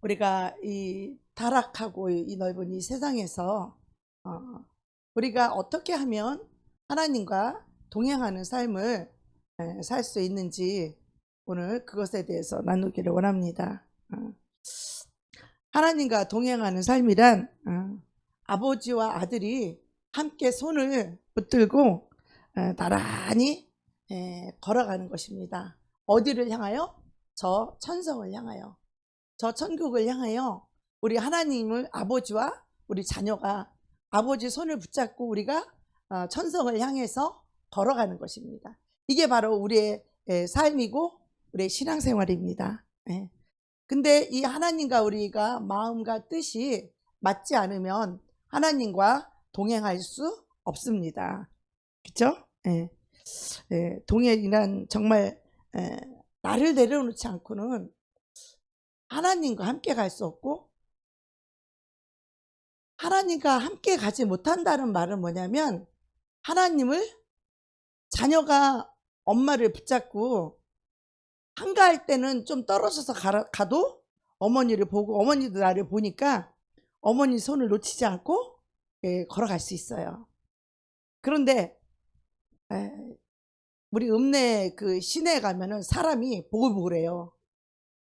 우리가 이 타락하고 이 넓은 이 세상에서 우리가 어떻게 하면 하나님과 동행하는 삶을 살 수 있는지 오늘 그것에 대해서 나누기를 원합니다. 하나님과 동행하는 삶이란 아버지와 아들이 함께 손을 붙들고 나란히 걸어가는 것입니다. 어디를 향하여? 저 천성을 향하여, 저 천국을 향하여 우리 하나님을, 아버지와 우리 자녀가 아버지 손을 붙잡고 우리가 천성을 향해서 걸어가는 것입니다. 이게 바로 우리의 삶이고 우리의 신앙생활입니다. 근데 이 하나님과 우리가 마음과 뜻이 맞지 않으면 하나님과 동행할 수 없습니다. 그렇죠? 동행이란 정말 나를 내려놓지 않고는 하나님과 함께 갈 수 없고, 하나님과 함께 가지 못한다는 말은 뭐냐면, 하나님을, 자녀가 엄마를 붙잡고 한가할 때는 좀 떨어져서 가도 어머니를 보고, 어머니도 나를 보니까 어머니 손을 놓치지 않고 걸어갈 수 있어요. 그런데 우리 읍내 그 시내에 가면은 사람이 보글보글해요.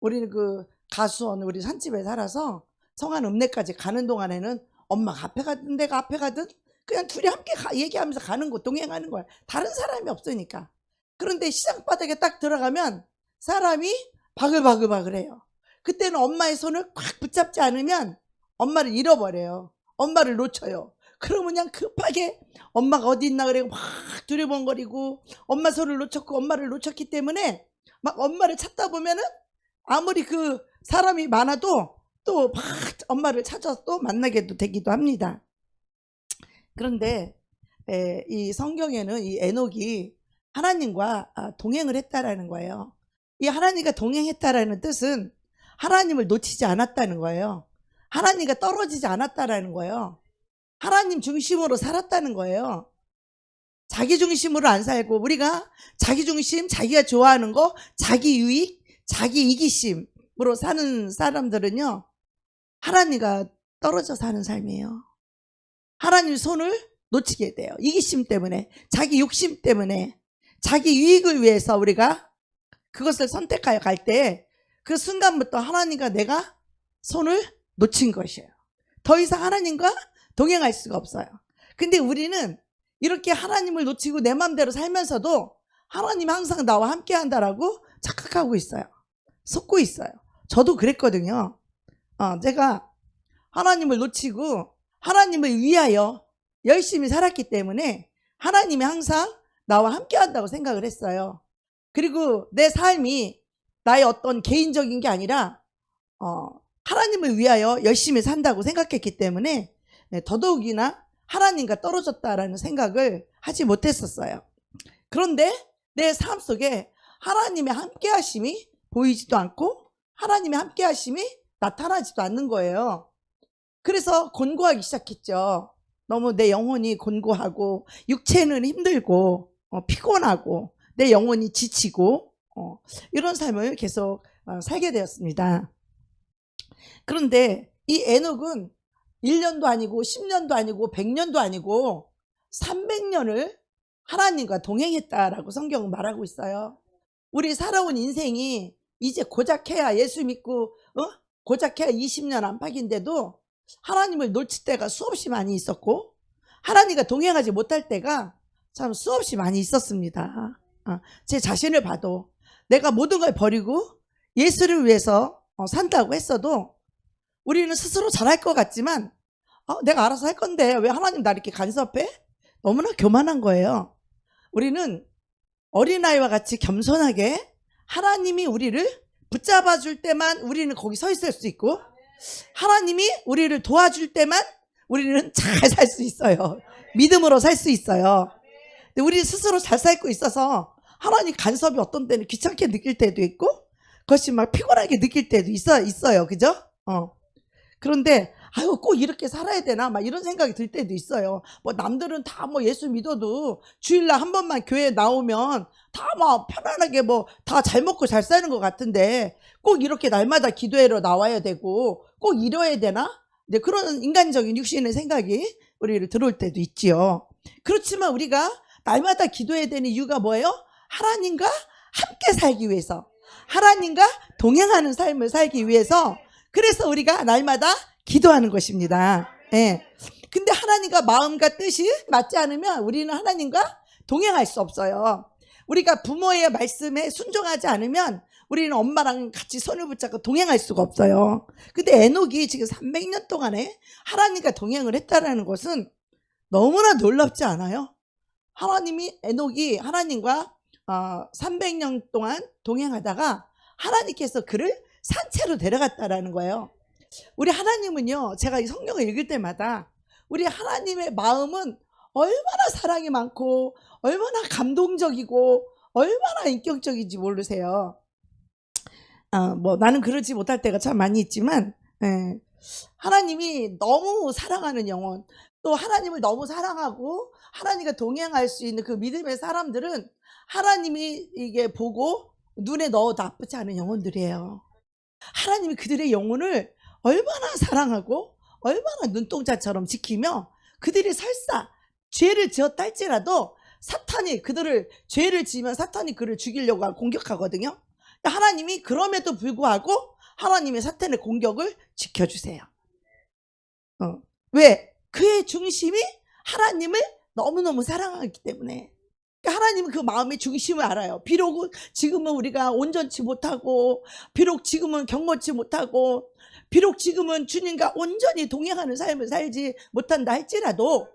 우리는 그 가수원 우리 산집에 살아서 성안 읍내까지 가는 동안에는 엄마가 앞에 가든 내가 앞에 가든 그냥 둘이 함께 얘기하면서 가는 거, 동행하는 거야. 다른 사람이 없으니까. 그런데 시장 바닥에 딱 들어가면 사람이 바글바글해요. 그때는 엄마의 손을 꽉 붙잡지 않으면 엄마를 잃어버려요. 엄마를 놓쳐요. 그러면 그냥 급하게 엄마가 어디 있나 그래 막 두리번거리고, 엄마 손을 놓쳤고 엄마를 놓쳤기 때문에 막 엄마를 찾다 보면은 아무리 그 사람이 많아도 또 막 엄마를 찾아서 또 만나게도 되기도 합니다. 그런데 이 성경에는 이 에녹이 하나님과 동행을 했다라는 거예요. 이 하나님과 동행했다라는 뜻은 하나님을 놓치지 않았다는 거예요. 하나님과 떨어지지 않았다라는 거예요. 하나님 중심으로 살았다는 거예요. 자기 중심으로 안 살고, 우리가 자기 중심, 자기가 좋아하는 거, 자기 유익, 자기 이기심으로 사는 사람들은요, 하나님과 떨어져 사는 삶이에요. 하나님 손을 놓치게 돼요. 이기심 때문에, 자기 욕심 때문에, 자기 유익을 위해서 우리가 그것을 선택하여 갈 때 그 순간부터 하나님과 내가 손을 놓친 것이에요. 더 이상 하나님과 동행할 수가 없어요. 근데 우리는 이렇게 하나님을 놓치고 내 마음대로 살면서도 하나님이 항상 나와 함께 한다라고 착각하고 있어요. 속고 있어요. 저도 그랬거든요. 제가 하나님을 놓치고 하나님을 위하여 열심히 살았기 때문에 하나님이 항상 나와 함께 한다고 생각을 했어요. 그리고 내 삶이 나의 어떤 개인적인 게 아니라 하나님을 위하여 열심히 산다고 생각했기 때문에 더더욱이나 하나님과 떨어졌다라는 생각을 하지 못했었어요. 그런데 내 삶 속에 하나님의 함께 하심이 보이지도 않고 하나님의 함께 하심이 나타나지도 않는 거예요. 그래서 곤고하기 시작했죠. 너무 내 영혼이 곤고하고 육체는 힘들고 피곤하고 내 영혼이 지치고 이런 삶을 계속 살게 되었습니다. 그런데 이 에녹은 1년도 아니고 10년도 아니고 100년도 아니고 300년을 하나님과 동행했다라고 성경은 말하고 있어요. 우리 살아온 인생이 이제 고작해야, 예수 믿고 고작해야 20년 안팎인데도 하나님을 놓칠 때가 수없이 많이 있었고, 하나님과 동행하지 못할 때가 참 수없이 많이 있었습니다. 제 자신을 봐도 내가 모든 걸 버리고 예수를 위해서 산다고 했어도 우리는 스스로 잘할 것 같지만 내가 알아서 할 건데 왜 하나님 나 이렇게 간섭해? 너무나 교만한 거예요. 우리는 어린아이와 같이 겸손하게 하나님이 우리를 붙잡아 줄 때만 우리는 거기 서 있을 수 있고, 하나님이 우리를 도와줄 때만 우리는 잘 살 수 있어요. 믿음으로 살 수 있어요. 근데 우리 스스로 잘 살고 있어서 하나님 간섭이 어떤 때는 귀찮게 느낄 때도 있고, 그것이 막 피곤하게 느낄 때도 있어요. 그죠? 그런데 아유 꼭 이렇게 살아야 되나 막 이런 생각이 들 때도 있어요. 뭐 남들은 다 뭐 예수 믿어도 주일날 한 번만 교회 나오면 다 막 편안하게 뭐 다 잘 먹고 잘 사는 것 같은데 꼭 이렇게 날마다 기도회로 나와야 되고 꼭 이뤄야 되나? 네, 그런 인간적인 육신의 생각이 우리를 들어올 때도 있지요. 그렇지만 우리가 날마다 기도해야 되는 이유가 뭐예요? 하나님과 함께 살기 위해서, 하나님과 동행하는 삶을 살기 위해서, 그래서 우리가 날마다 기도하는 것입니다. 예. 근데 하나님과 마음과 뜻이 맞지 않으면 우리는 하나님과 동행할 수 없어요. 우리가 부모의 말씀에 순종하지 않으면 우리는 엄마랑 같이 손을 붙잡고 동행할 수가 없어요. 근데 에녹이 지금 300년 동안에 하나님과 동행을 했다는 것은 너무나 놀랍지 않아요? 하나님이 에녹이 하나님과 300년 동안 동행하다가 하나님께서 그를 산채로 데려갔다라는 거예요. 우리 하나님은요, 제가 이 성경을 읽을 때마다 우리 하나님의 마음은 얼마나 사랑이 많고 얼마나 감동적이고 얼마나 인격적인지 모르세요. 뭐 나는 그러지 못할 때가 참 많이 있지만, 예, 하나님이 너무 사랑하는 영혼, 또 하나님을 너무 사랑하고 하나님과 동행할 수 있는 그 믿음의 사람들은 하나님이 이게 보고 눈에 넣어도 아프지 않은 영혼들이에요. 하나님이 그들의 영혼을 얼마나 사랑하고 얼마나 눈동자처럼 지키며 그들이 설사 죄를 지었다 할지라도 사탄이 그들을, 죄를 지으면 사탄이 그를 죽이려고 공격하거든요. 하나님이 그럼에도 불구하고 하나님의 사탄의 공격을 지켜주세요. 왜? 그의 중심이 하나님을 너무너무 사랑하기 때문에. 하나님은 그 마음의 중심을 알아요. 비록 지금은 우리가 온전치 못하고, 비록 지금은 경건치 못하고, 비록 지금은 주님과 온전히 동행하는 삶을 살지 못한다 할지라도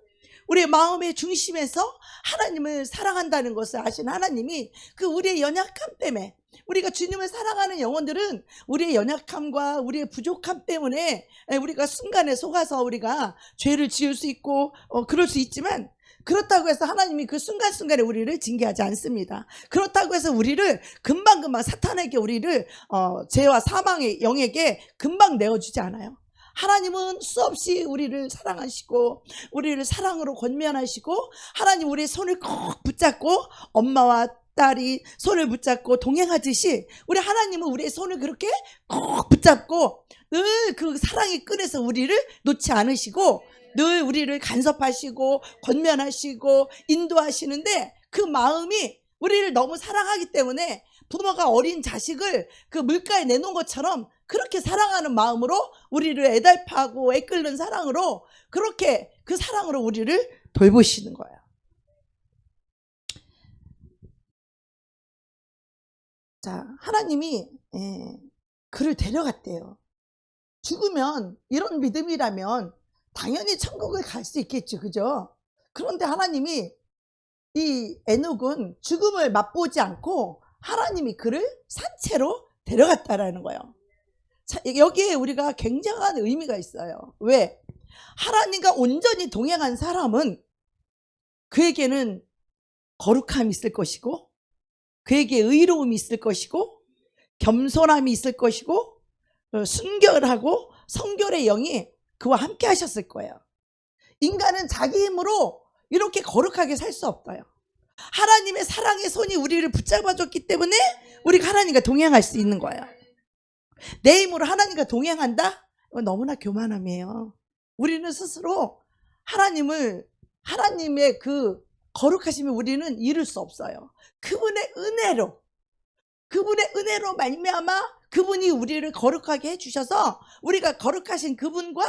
우리의 마음의 중심에서 하나님을 사랑한다는 것을 아신 하나님이 그 우리의 연약함 때문에, 우리가 주님을 사랑하는 영혼들은 우리의 연약함과 우리의 부족함 때문에 우리가 순간에 속아서 우리가 죄를 지을 수 있고 그럴 수 있지만, 그렇다고 해서 하나님이 그 순간순간에 우리를 징계하지 않습니다. 그렇다고 해서 우리를 금방금방 사탄에게, 우리를 죄와 사망의 영에게 금방 내어주지 않아요. 하나님은 수없이 우리를 사랑하시고 우리를 사랑으로 권면하시고, 하나님 우리의 손을 꼭 붙잡고, 엄마와 딸이 손을 붙잡고 동행하듯이 우리 하나님은 우리의 손을 그렇게 꼭 붙잡고 늘 그 사랑의 끈에서 우리를 놓지 않으시고 늘 우리를 간섭하시고 권면하시고 인도하시는데, 그 마음이 우리를 너무 사랑하기 때문에 부모가 어린 자식을 그 물가에 내놓은 것처럼 그렇게 사랑하는 마음으로 우리를 애달파하고 애끓는 사랑으로, 그렇게 그 사랑으로 우리를 돌보시는 거예요. 자, 하나님이 그를 데려갔대요. 죽으면, 이런 믿음이라면 당연히 천국을 갈 수 있겠죠, 그죠? 그런데 하나님이, 이 에녹은 죽음을 맛보지 않고 하나님이 그를 산채로 데려갔다라는 거예요. 자, 여기에 우리가 굉장한 의미가 있어요. 왜? 하나님과 온전히 동행한 사람은 그에게는 거룩함이 있을 것이고, 그에게 의로움이 있을 것이고, 겸손함이 있을 것이고, 순결하고 성결의 영이 그와 함께 하셨을 거예요. 인간은 자기 힘으로 이렇게 거룩하게 살 수 없어요. 하나님의 사랑의 손이 우리를 붙잡아줬기 때문에 우리가 하나님과 동행할 수 있는 거예요. 내 힘으로 하나님과 동행한다? 이건 너무나 교만함이에요. 우리는 스스로 하나님의 그 거룩하심을 우리는 이룰 수 없어요. 그분의 은혜로 말미암아 그분이 우리를 거룩하게 해주셔서 우리가 거룩하신 그분과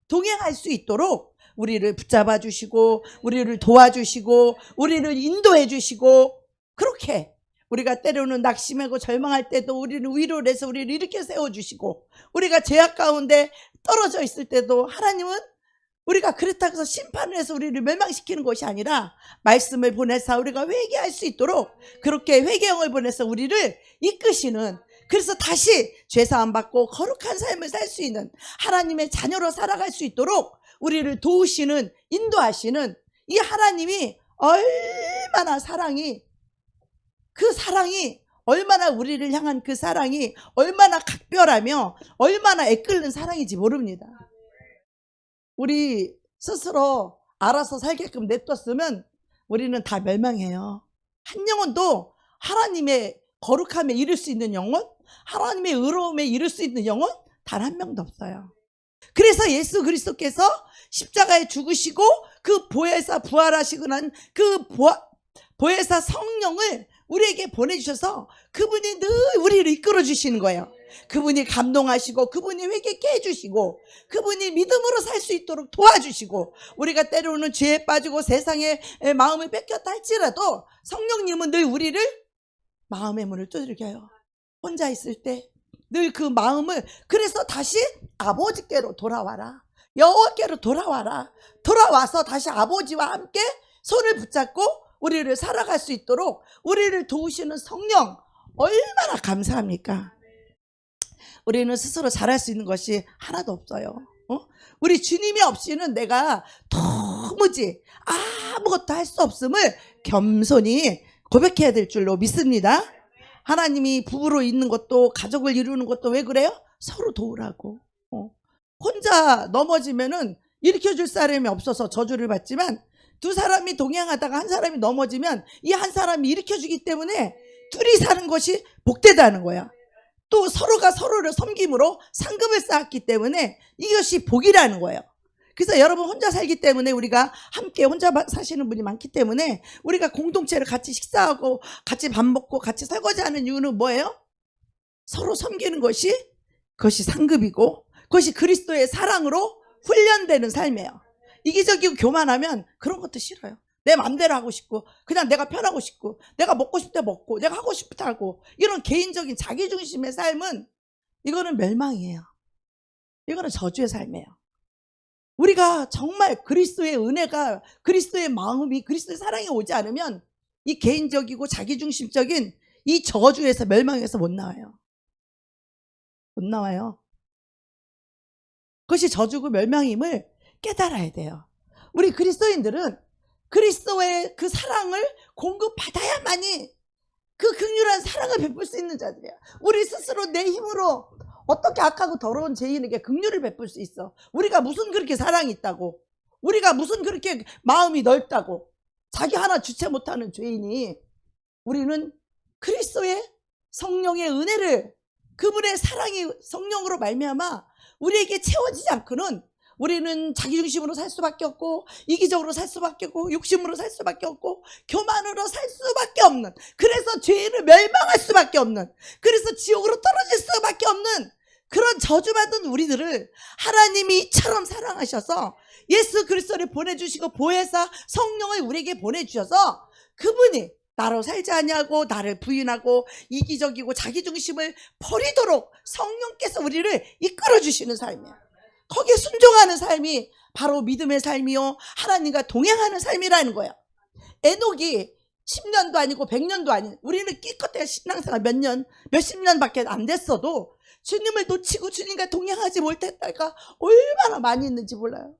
동행할 수 있도록 우리를 붙잡아 주시고, 우리를 도와주시고, 우리를 인도해 주시고, 그렇게 우리가 때로는 낙심하고 절망할 때도 우리를 위로를 해서 우리를 일으켜 세워주시고, 우리가 죄악 가운데 떨어져 있을 때도 하나님은 우리가 그렇다고 해서 심판을 해서 우리를 멸망시키는 것이 아니라 말씀을 보내서 우리가 회개할 수 있도록 그렇게 회개형을 보내서 우리를 이끄시는, 그래서 다시 죄사함 받고 거룩한 삶을 살 수 있는 하나님의 자녀로 살아갈 수 있도록 우리를 도우시는, 인도하시는 이 하나님이 얼마나 그 사랑이 얼마나 우리를 향한 그 사랑이 얼마나 각별하며 얼마나 애끓는 사랑인지 모릅니다. 우리 스스로 알아서 살게끔 냅뒀으면 우리는 다 멸망해요. 한 영혼도 하나님의 거룩함에 이를 수 있는 영혼, 하나님의 의로움에 이를 수 있는 영혼 단 한 명도 없어요. 그래서 예수 그리스도께서 십자가에 죽으시고 그 보혜사 부활하시고 난 그 보혜사 성령을 우리에게 보내주셔서 그분이 늘 우리를 이끌어 주시는 거예요. 그분이 감동하시고 그분이 회개케 해주시고 그분이 믿음으로 살 수 있도록 도와주시고, 우리가 때로는 죄에 빠지고 세상의 마음을 뺏겼다 할지라도 성령님은 늘 우리를 마음의 문을 두들겨요. 혼자 있을 때 늘 그 마음을, 그래서 다시 아버지께로 돌아와라, 여호와께로 돌아와라, 돌아와서 다시 아버지와 함께 손을 붙잡고 우리를 살아갈 수 있도록 우리를 도우시는 성령, 얼마나 감사합니까? 우리는 스스로 잘할 수 있는 것이 하나도 없어요. 우리 주님이 없이는 내가 도무지 아무것도 할 수 없음을 겸손히 고백해야 될 줄로 믿습니다. 하나님이 부부로 있는 것도, 가족을 이루는 것도 왜 그래요? 서로 도우라고. 혼자 넘어지면은 일으켜줄 사람이 없어서 저주를 받지만, 두 사람이 동행하다가 한 사람이 넘어지면 이 한 사람이 일으켜주기 때문에 둘이 사는 것이 복되다는 거야. 또 서로가 서로를 섬김으로 상급을 쌓았기 때문에 이것이 복이라는 거예요. 그래서 여러분, 혼자 살기 때문에, 우리가 함께 혼자 사시는 분이 많기 때문에 우리가 공동체를 같이 식사하고 같이 밥 먹고 같이 설거지하는 이유는 뭐예요? 서로 섬기는 것이, 그것이 상급이고 그것이 그리스도의 사랑으로 훈련되는 삶이에요. 이기적이고 교만하면 그런 것도 싫어요. 내 맘대로 하고 싶고, 그냥 내가 편하고 싶고, 내가 먹고 싶을 때 먹고, 내가 하고 싶을 때 하고, 이런 개인적인 자기중심의 삶은, 이거는 멸망이에요. 이거는 저주의 삶이에요. 우리가 정말 그리스도의 은혜가, 그리스도의 마음이, 그리스도의 사랑이 오지 않으면 이 개인적이고 자기중심적인 이 저주에서, 멸망에서 못 나와요. 못 나와요. 그것이 저주고 멸망임을 깨달아야 돼요. 우리 그리스도인들은 그리스도의 그 사랑을 공급받아야만이 그 긍휼한 사랑을 베풀 수 있는 자들이야. 우리 스스로 내 힘으로 어떻게 악하고 더러운 죄인에게 긍휼을 베풀 수 있어? 우리가 무슨 그렇게 사랑이 있다고, 우리가 무슨 그렇게 마음이 넓다고, 자기 하나 주체 못하는 죄인이, 우리는 그리스도의 성령의 은혜를, 그분의 사랑이 성령으로 말미암아 우리에게 채워지지 않고는 우리는 자기중심으로 살 수밖에 없고, 이기적으로 살 수밖에 없고, 욕심으로 살 수밖에 없고, 교만으로 살 수밖에 없는, 그래서 죄인을 멸망할 수밖에 없는, 그래서 지옥으로 떨어질 수밖에 없는 그런 저주받은 우리들을 하나님이 이처럼 사랑하셔서 예수 그리스도를 보내주시고, 보혜사 성령을 우리에게 보내주셔서 그분이 나로 살지 아니하고 나를 부인하고 이기적이고 자기중심을 버리도록 성령께서 우리를 이끌어주시는 삶이에요. 거기에 순종하는 삶이 바로 믿음의 삶이요, 하나님과 동행하는 삶이라는 거예요. 에녹이 10년도 아니고 100년도 아닌, 우리는 끼껏해야 신앙생활 몇 년, 몇십 년밖에 안 됐어도 주님을 놓치고 주님과 동행하지 못했다가 얼마나 많이 있는지 몰라요.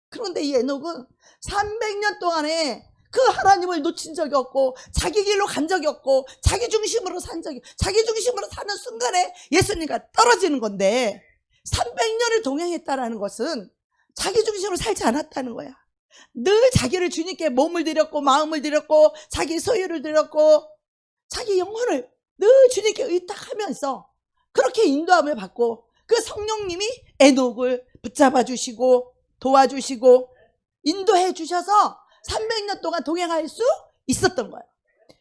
그런데 이 에녹은 300년 동안에 그 하나님을 놓친 적이 없고, 자기 길로 간 적이 없고, 자기 중심으로 산 적이, 자기 중심으로 사는 순간에 예수님과 떨어지는 건데, 300년을 동행했다라는 것은 자기 중심으로 살지 않았다는 거야. 늘 자기를 주님께 몸을 드렸고, 마음을 드렸고, 자기 소유를 드렸고, 자기 영혼을 늘 주님께 의탁하면서 그렇게 인도함을 받고, 그 성령님이 에녹을 붙잡아 주시고 도와주시고 인도해 주셔서 300년 동안 동행할 수 있었던 거예요.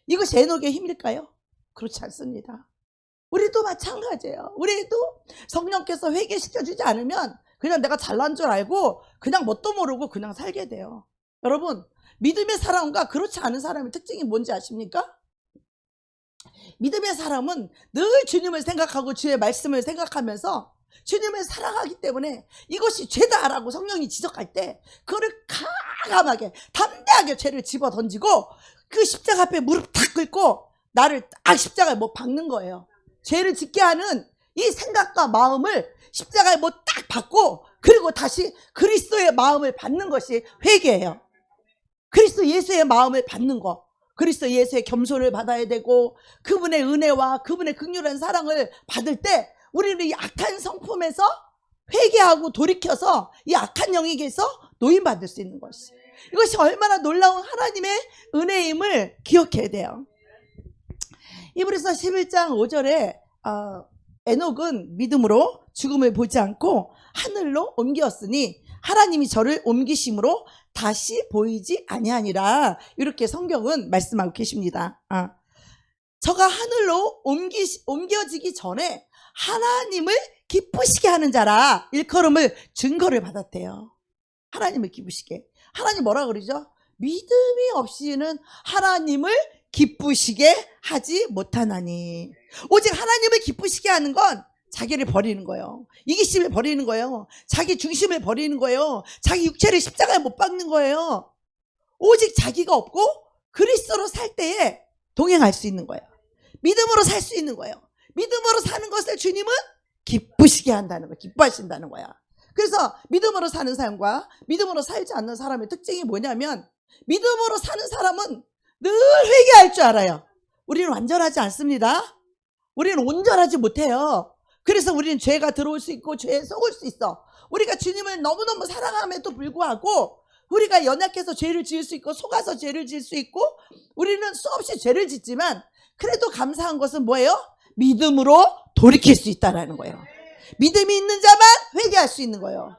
이것이 에녹의 힘일까요? 그렇지 않습니다. 우리도 마찬가지예요. 우리도 성령께서 회개시켜주지 않으면 그냥 내가 잘난 줄 알고 그냥 뭣도 모르고 그냥 살게 돼요. 여러분, 믿음의 사람과 그렇지 않은 사람의 특징이 뭔지 아십니까? 믿음의 사람은 늘 주님을 생각하고 주의 말씀을 생각하면서 주님을 사랑하기 때문에 이것이 죄다라고 성령이 지적할 때 그거를 과감하게 담대하게 죄를 집어 던지고 그 십자가 앞에 무릎 탁 꿇고 나를 딱 십자가에 못 박는 거예요. 죄를 짓게 하는 이 생각과 마음을 십자가에 못 딱 박고, 그리고 다시 그리스도의 마음을 받는 것이 회개예요. 그리스도 예수의 마음을 받는 거, 그리스도 예수의 겸손을 받아야 되고, 그분의 은혜와 그분의 긍휼한 사랑을 받을 때 우리는 이 악한 성품에서 회개하고 돌이켜서 이 악한 영에게서 노인받을 수 있는 것이, 이것이 얼마나 놀라운 하나님의 은혜임을 기억해야 돼요. 히브리서 11장 5절에 에녹은 믿음으로 죽음을 보지 않고 하늘로 옮겼으니 하나님이 저를 옮기심으로 다시 보이지 아니하니라, 이렇게 성경은 말씀하고 계십니다. 저가 하늘로 옮겨지기 전에 하나님을 기쁘시게 하는 자라 일컬음을 증거를 받았대요. 하나님을 기쁘시게. 하나님 뭐라 그러죠? 믿음이 없이는 하나님을 기쁘시게 하지 못하나니. 오직 하나님을 기쁘시게 하는 건 자기를 버리는 거예요. 이기심을 버리는 거예요. 자기 중심을 버리는 거예요. 자기 육체를 십자가에 못 박는 거예요. 오직 자기가 없고 그리스도로 살 때에 동행할 수 있는 거예요. 믿음으로 살 수 있는 거예요. 믿음으로 사는 것을 주님은 기쁘시게 한다는 거예요. 기뻐하신다는 거야. 그래서 믿음으로 사는 사람과 믿음으로 살지 않는 사람의 특징이 뭐냐면, 믿음으로 사는 사람은 늘 회개할 줄 알아요. 우리는 완전하지 않습니다. 우리는 온전하지 못해요. 그래서 우리는 죄가 들어올 수 있고 죄에 속을 수 있어. 우리가 주님을 너무너무 사랑함에도 불구하고 우리가 연약해서 죄를 지을 수 있고 속아서 죄를 지을 수 있고, 우리는 수없이 죄를 짓지만 그래도 감사한 것은 뭐예요? 믿음으로 돌이킬 수 있다는 거예요. 믿음이 있는 자만 회개할 수 있는 거예요.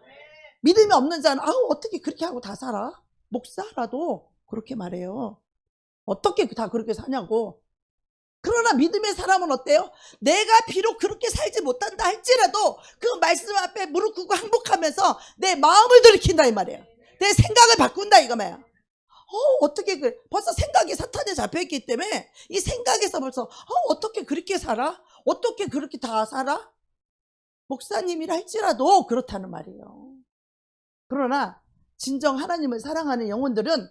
믿음이 없는 자는 어떻게 그렇게 하고 다 살아? 목사라도 그렇게 말해요. 어떻게 다 그렇게 사냐고. 그러나 믿음의 사람은 어때요? 내가 비록 그렇게 살지 못한다 할지라도 그 말씀 앞에 무릎 꿇고 항복하면서 내 마음을 돌이킨다 이 말이에요. 내 생각을 바꾼다 이거 말이에요. 어떻게 벌써 생각이 사탄에 잡혀있기 때문에 이 생각에서 벌써 어떻게 그렇게 살아? 어떻게 그렇게 다 살아? 목사님이라 할지라도 그렇다는 말이에요. 그러나 진정 하나님을 사랑하는 영혼들은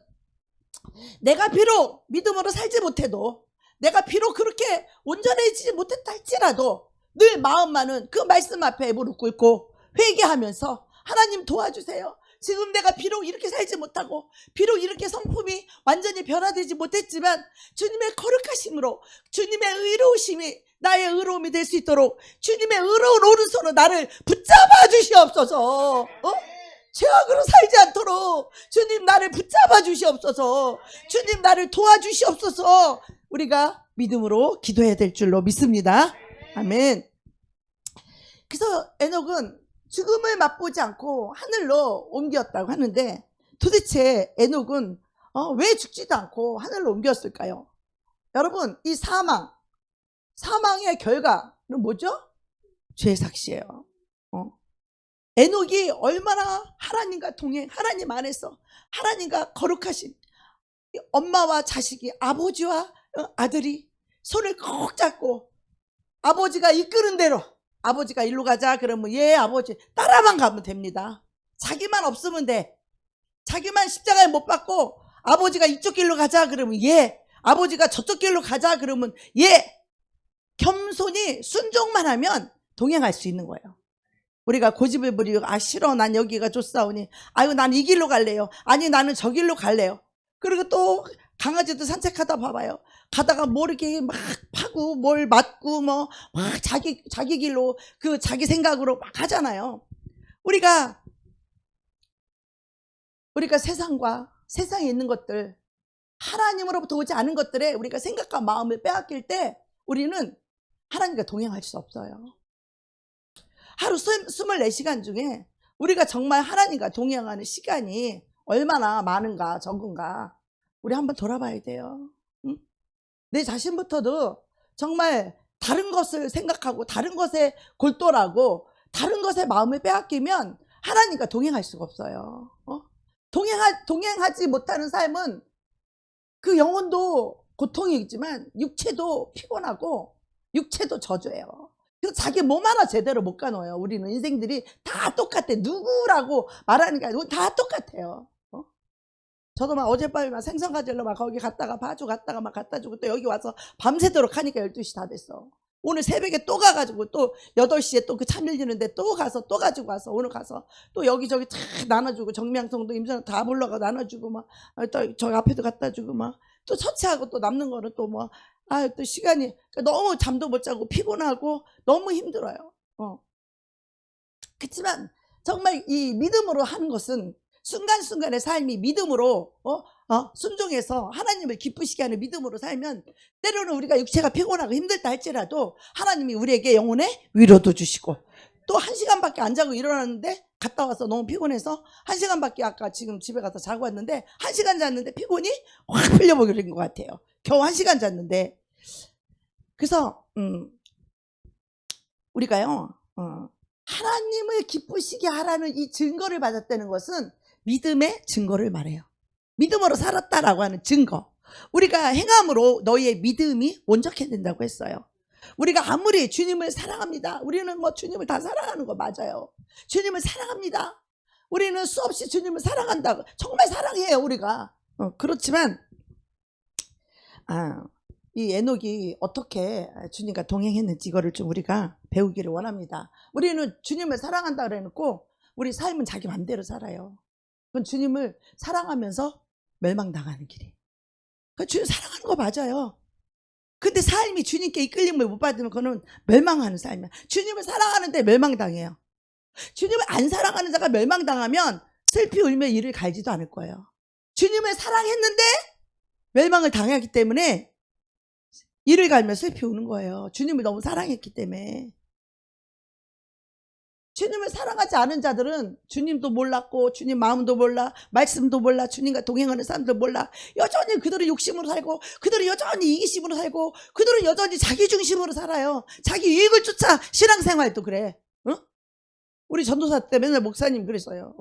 내가 비록 믿음으로 살지 못해도, 내가 비록 그렇게 온전해지지 못했다 할지라도 늘 마음만은 그 말씀 앞에 무릎 꿇고 회개하면서 하나님 도와주세요. 지금 내가 비록 이렇게 살지 못하고 비록 이렇게 성품이 완전히 변화되지 못했지만 주님의 거룩하심으로, 주님의 의로우심이 나의 의로움이 될 수 있도록 주님의 의로운 오른손으로 나를 붙잡아 주시옵소서. 죄악으로 살지 않도록 주님 나를 붙잡아 주시옵소서. 주님 나를 도와주시옵소서. 우리가 믿음으로 기도해야 될 줄로 믿습니다. 아멘. 그래서 에녹은 죽음을 맛보지 않고 하늘로 옮겼다고 하는데, 도대체 에녹은 왜 죽지도 않고 하늘로 옮겼을까요? 여러분, 이 사망의 결과는 뭐죠? 죄 삭시예요. 에녹이 얼마나 하나님과 동행, 하나님 안에서 하나님과 거룩하신 엄마와 자식이, 아버지와 아들이 손을 꼭 잡고 아버지가 이끄는 대로, 아버지가 일로 가자 그러면 예 아버지 따라만 가면 됩니다. 자기만 없으면 돼. 자기만 십자가에 못 박고 아버지가 이쪽 길로 가자 그러면 예, 아버지가 저쪽 길로 가자 그러면 예. 겸손히 순종만 하면 동행할 수 있는 거예요. 우리가 고집을 부리고 싫어 난 여기가 좋사오니 난 이 길로 갈래요. 아니 나는 저 길로 갈래요. 그리고 또 강아지도 산책하다 봐봐요. 가다가 뭐 이렇게 막 파고 뭘 맞고 막 자기 길로 자기 생각으로 막 하잖아요. 우리가 세상과 세상에 있는 것들, 하나님으로부터 오지 않은 것들에 우리가 생각과 마음을 빼앗길 때 우리는 하나님과 동행할 수 없어요. 하루 24시간 중에 우리가 정말 하나님과 동행하는 시간이 얼마나 많은가 적은가 우리 한번 돌아봐야 돼요. 응? 내 자신부터도 정말 다른 것을 생각하고 다른 것에 골똘하고 다른 것에 마음을 빼앗기면 하나님과 동행할 수가 없어요. 동행하지 못하는 삶은 그 영혼도 고통이지만 육체도 피곤하고 육체도 저주예요. 그래서 자기 몸 하나 제대로 못 가놓아요. 우리는 인생들이 다 똑같아. 누구라고 말하는 게 아니고 다 똑같아요. 저도 막 어젯밤에 막 생선 가지러 막 거기 갔다가 파주 갔다가 막 갖다 주고 또 여기 와서 밤새도록 하니까 12시 다 됐어. 오늘 새벽에 또 가가지고 또 8시에 또 그 차 밀리는데 또 가서 또 가지고 와서 오늘 가서 또 여기저기 다 나눠주고 정명성도 임전 다 불러가 나눠주고 막 또 저기 앞에도 갖다 주고 막 또 처치하고 또 남는 거는 또 뭐 또 시간이 너무 잠도 못 자고 피곤하고 너무 힘들어요. 그렇지만 정말 이 믿음으로 하는 것은 순간순간의 삶이 믿음으로 순종해서 하나님을 기쁘시게 하는 믿음으로 살면 때로는 우리가 육체가 피곤하고 힘들다 할지라도 하나님이 우리에게 영혼의 위로도 주시고, 또 1시간밖에 안 자고 일어났는데 갔다 와서 너무 피곤해서 1시간밖에, 아까 지금 집에 가서 자고 왔는데 1시간 잤는데 피곤이 확 풀려버린 것 같아요. 겨우 1시간 잤는데. 그래서 우리가요 하나님을 기쁘시게 하라는 이 증거를 받았다는 것은 믿음의 증거를 말해요. 믿음으로 살았다라고 하는 증거. 우리가 행함으로 너희의 믿음이 온전케 된다고 했어요. 우리가 아무리 주님을 사랑합니다. 우리는 뭐 주님을 다 사랑하는 거 맞아요. 주님을 사랑합니다. 우리는 수없이 주님을 사랑한다고, 정말 사랑해요 우리가. 그렇지만 이 에녹이 어떻게 주님과 동행했는지 이거를 좀 우리가 배우기를 원합니다. 우리는 주님을 사랑한다 그래놓고 우리 삶은 자기 맘대로 살아요. 그건 주님을 사랑하면서 멸망당하는 길이에요. 그 주님 사랑하는 거 맞아요. 근데 삶이 주님께 이끌림을 못 받으면 그거는 멸망하는 삶이야. 주님을 사랑하는데 멸망당해요. 주님을 안 사랑하는 자가 멸망당하면 슬피 울며 이를 갈지도 않을 거예요. 주님을 사랑했는데 멸망을 당하기 때문에 이를 갈며 슬피 우는 거예요. 주님을 너무 사랑했기 때문에. 주님을 사랑하지 않은 자들은 주님도 몰랐고 주님 마음도 몰라, 말씀도 몰라, 주님과 동행하는 사람도 몰라. 여전히 그들은 욕심으로 살고, 그들은 여전히 이기심으로 살고, 그들은 여전히 자기 중심으로 살아요. 자기 이익을 쫓아. 신앙생활도 그래. 우리 전도사 때 맨날 목사님 그랬어요.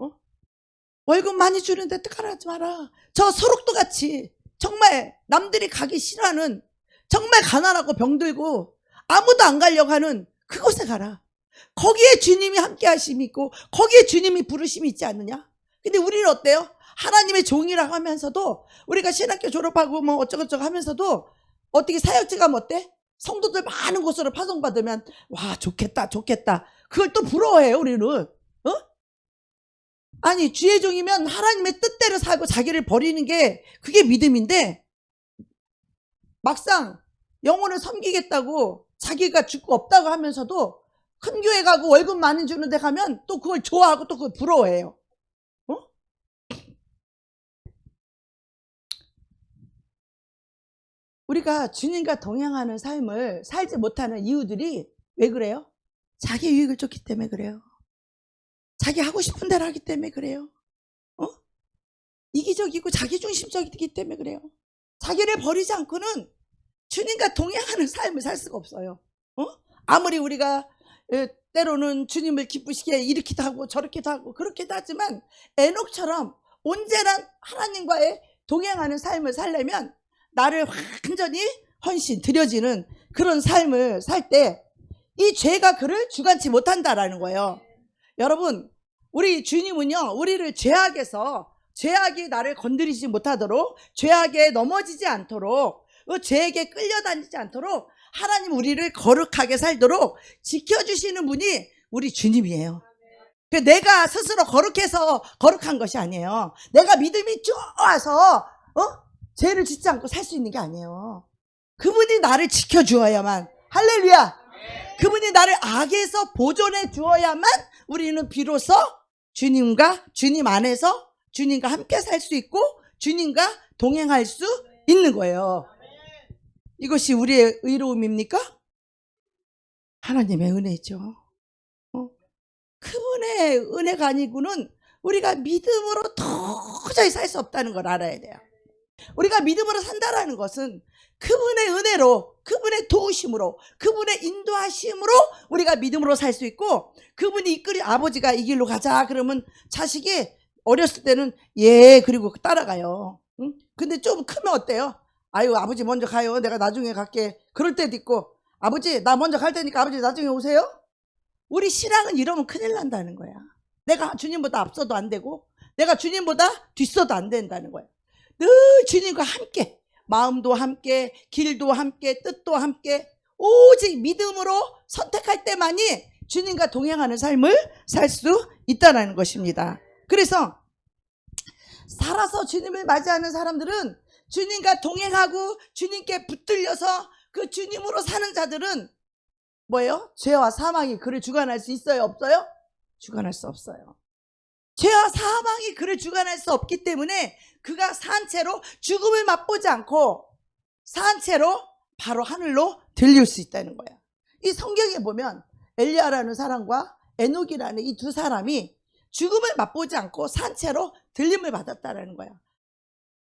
월급 많이 주는데 뜻하지 마라. 저 소록도 같이 정말 남들이 가기 싫어하는, 정말 가난하고 병들고 아무도 안 가려고 하는 그곳에 가라. 거기에 주님이 함께 하심이 있고 거기에 주님이 부르심이 있지 않느냐. 근데 우리는 어때요? 하나님의 종이라고 하면서도, 우리가 신학교 졸업하고 뭐 어쩌고저쩌고 하면서도 어떻게 사역지 가면 어때? 성도들 많은 곳으로 파송받으면 와 좋겠다 좋겠다. 그걸 또 부러워해요 우리는. 아니 주의 종이면 하나님의 뜻대로 살고 자기를 버리는 게 그게 믿음인데, 막상 영혼을 섬기겠다고 자기가 죽고 없다고 하면서도 큰 교회 가고 월급 많이 주는 데 가면 또 그걸 좋아하고 또 그걸 부러워해요. 우리가 주님과 동행하는 삶을 살지 못하는 이유들이 왜 그래요? 자기 유익을 쫓기 때문에 그래요. 자기 하고 싶은 대로 하기 때문에 그래요. 이기적이고 자기중심적이기 때문에 그래요. 자기를 버리지 않고는 주님과 동행하는 삶을 살 수가 없어요. 아무리 우리가 때로는 주님을 기쁘시게 이렇게도 하고 저렇게도 하고 그렇게도 하지만 에녹처럼 온전한 하나님과의 동행하는 삶을 살려면 나를 완전히 헌신 드려지는 그런 삶을 살 때 이 죄가 그를 주관치 못한다라는 거예요. 여러분, 우리 주님은요 우리를 죄악이 나를 건드리지 못하도록, 죄악에 넘어지지 않도록, 죄에게 끌려다니지 않도록 하나님 우리를 거룩하게 살도록 지켜주시는 분이 우리 주님이에요. 내가 스스로 거룩해서 거룩한 것이 아니에요. 내가 믿음이 좋아서 죄를 짓지 않고 살 수 있는 게 아니에요. 그분이 나를 지켜주어야만, 할렐루야, 그분이 나를 악에서 보존해 주어야만 우리는 비로소 주님 안에서 주님과 함께 살 수 있고 주님과 동행할 수 있는 거예요. 이것이 우리의 의로움입니까? 하나님의 은혜죠. 그분의 은혜가 아니고는 우리가 믿음으로 도저히 살 수 없다는 걸 알아야 돼요. 우리가 믿음으로 산다라는 것은 그분의 은혜로, 그분의 도우심으로, 그분의 인도하심으로 우리가 믿음으로 살 수 있고, 그분이 아버지가 이 길로 가자 그러면 자식이 어렸을 때는 그리고 따라가요. 근데 좀 크면 어때요? 아유 아버지 먼저 가요, 내가 나중에 갈게. 그럴 때도 있고, 아버지 나 먼저 갈 테니까 아버지 나중에 오세요. 우리 신앙은 이러면 큰일 난다는 거야. 내가 주님보다 앞서도 안 되고 내가 주님보다 뒤서도 안 된다는 거야. 늘 주님과 함께, 마음도 함께, 길도 함께, 뜻도 함께, 오직 믿음으로 선택할 때만이 주님과 동행하는 삶을 살 수 있다는 것입니다. 그래서 살아서 주님을 맞이하는 사람들은, 주님과 동행하고 주님께 붙들려서 그 주님으로 사는 자들은 뭐예요? 죄와 사망이 그를 주관할 수 있어요? 없어요? 주관할 수 없어요. 죄와 사망이 그를 주관할 수 없기 때문에 그가 산 채로 죽음을 맛보지 않고 산 채로 바로 하늘로 들릴 수 있다는 거야. 이 성경에 보면 엘리야라는 사람과 에녹이라는 이 두 사람이 죽음을 맛보지 않고 산 채로 들림을 받았다는 거야.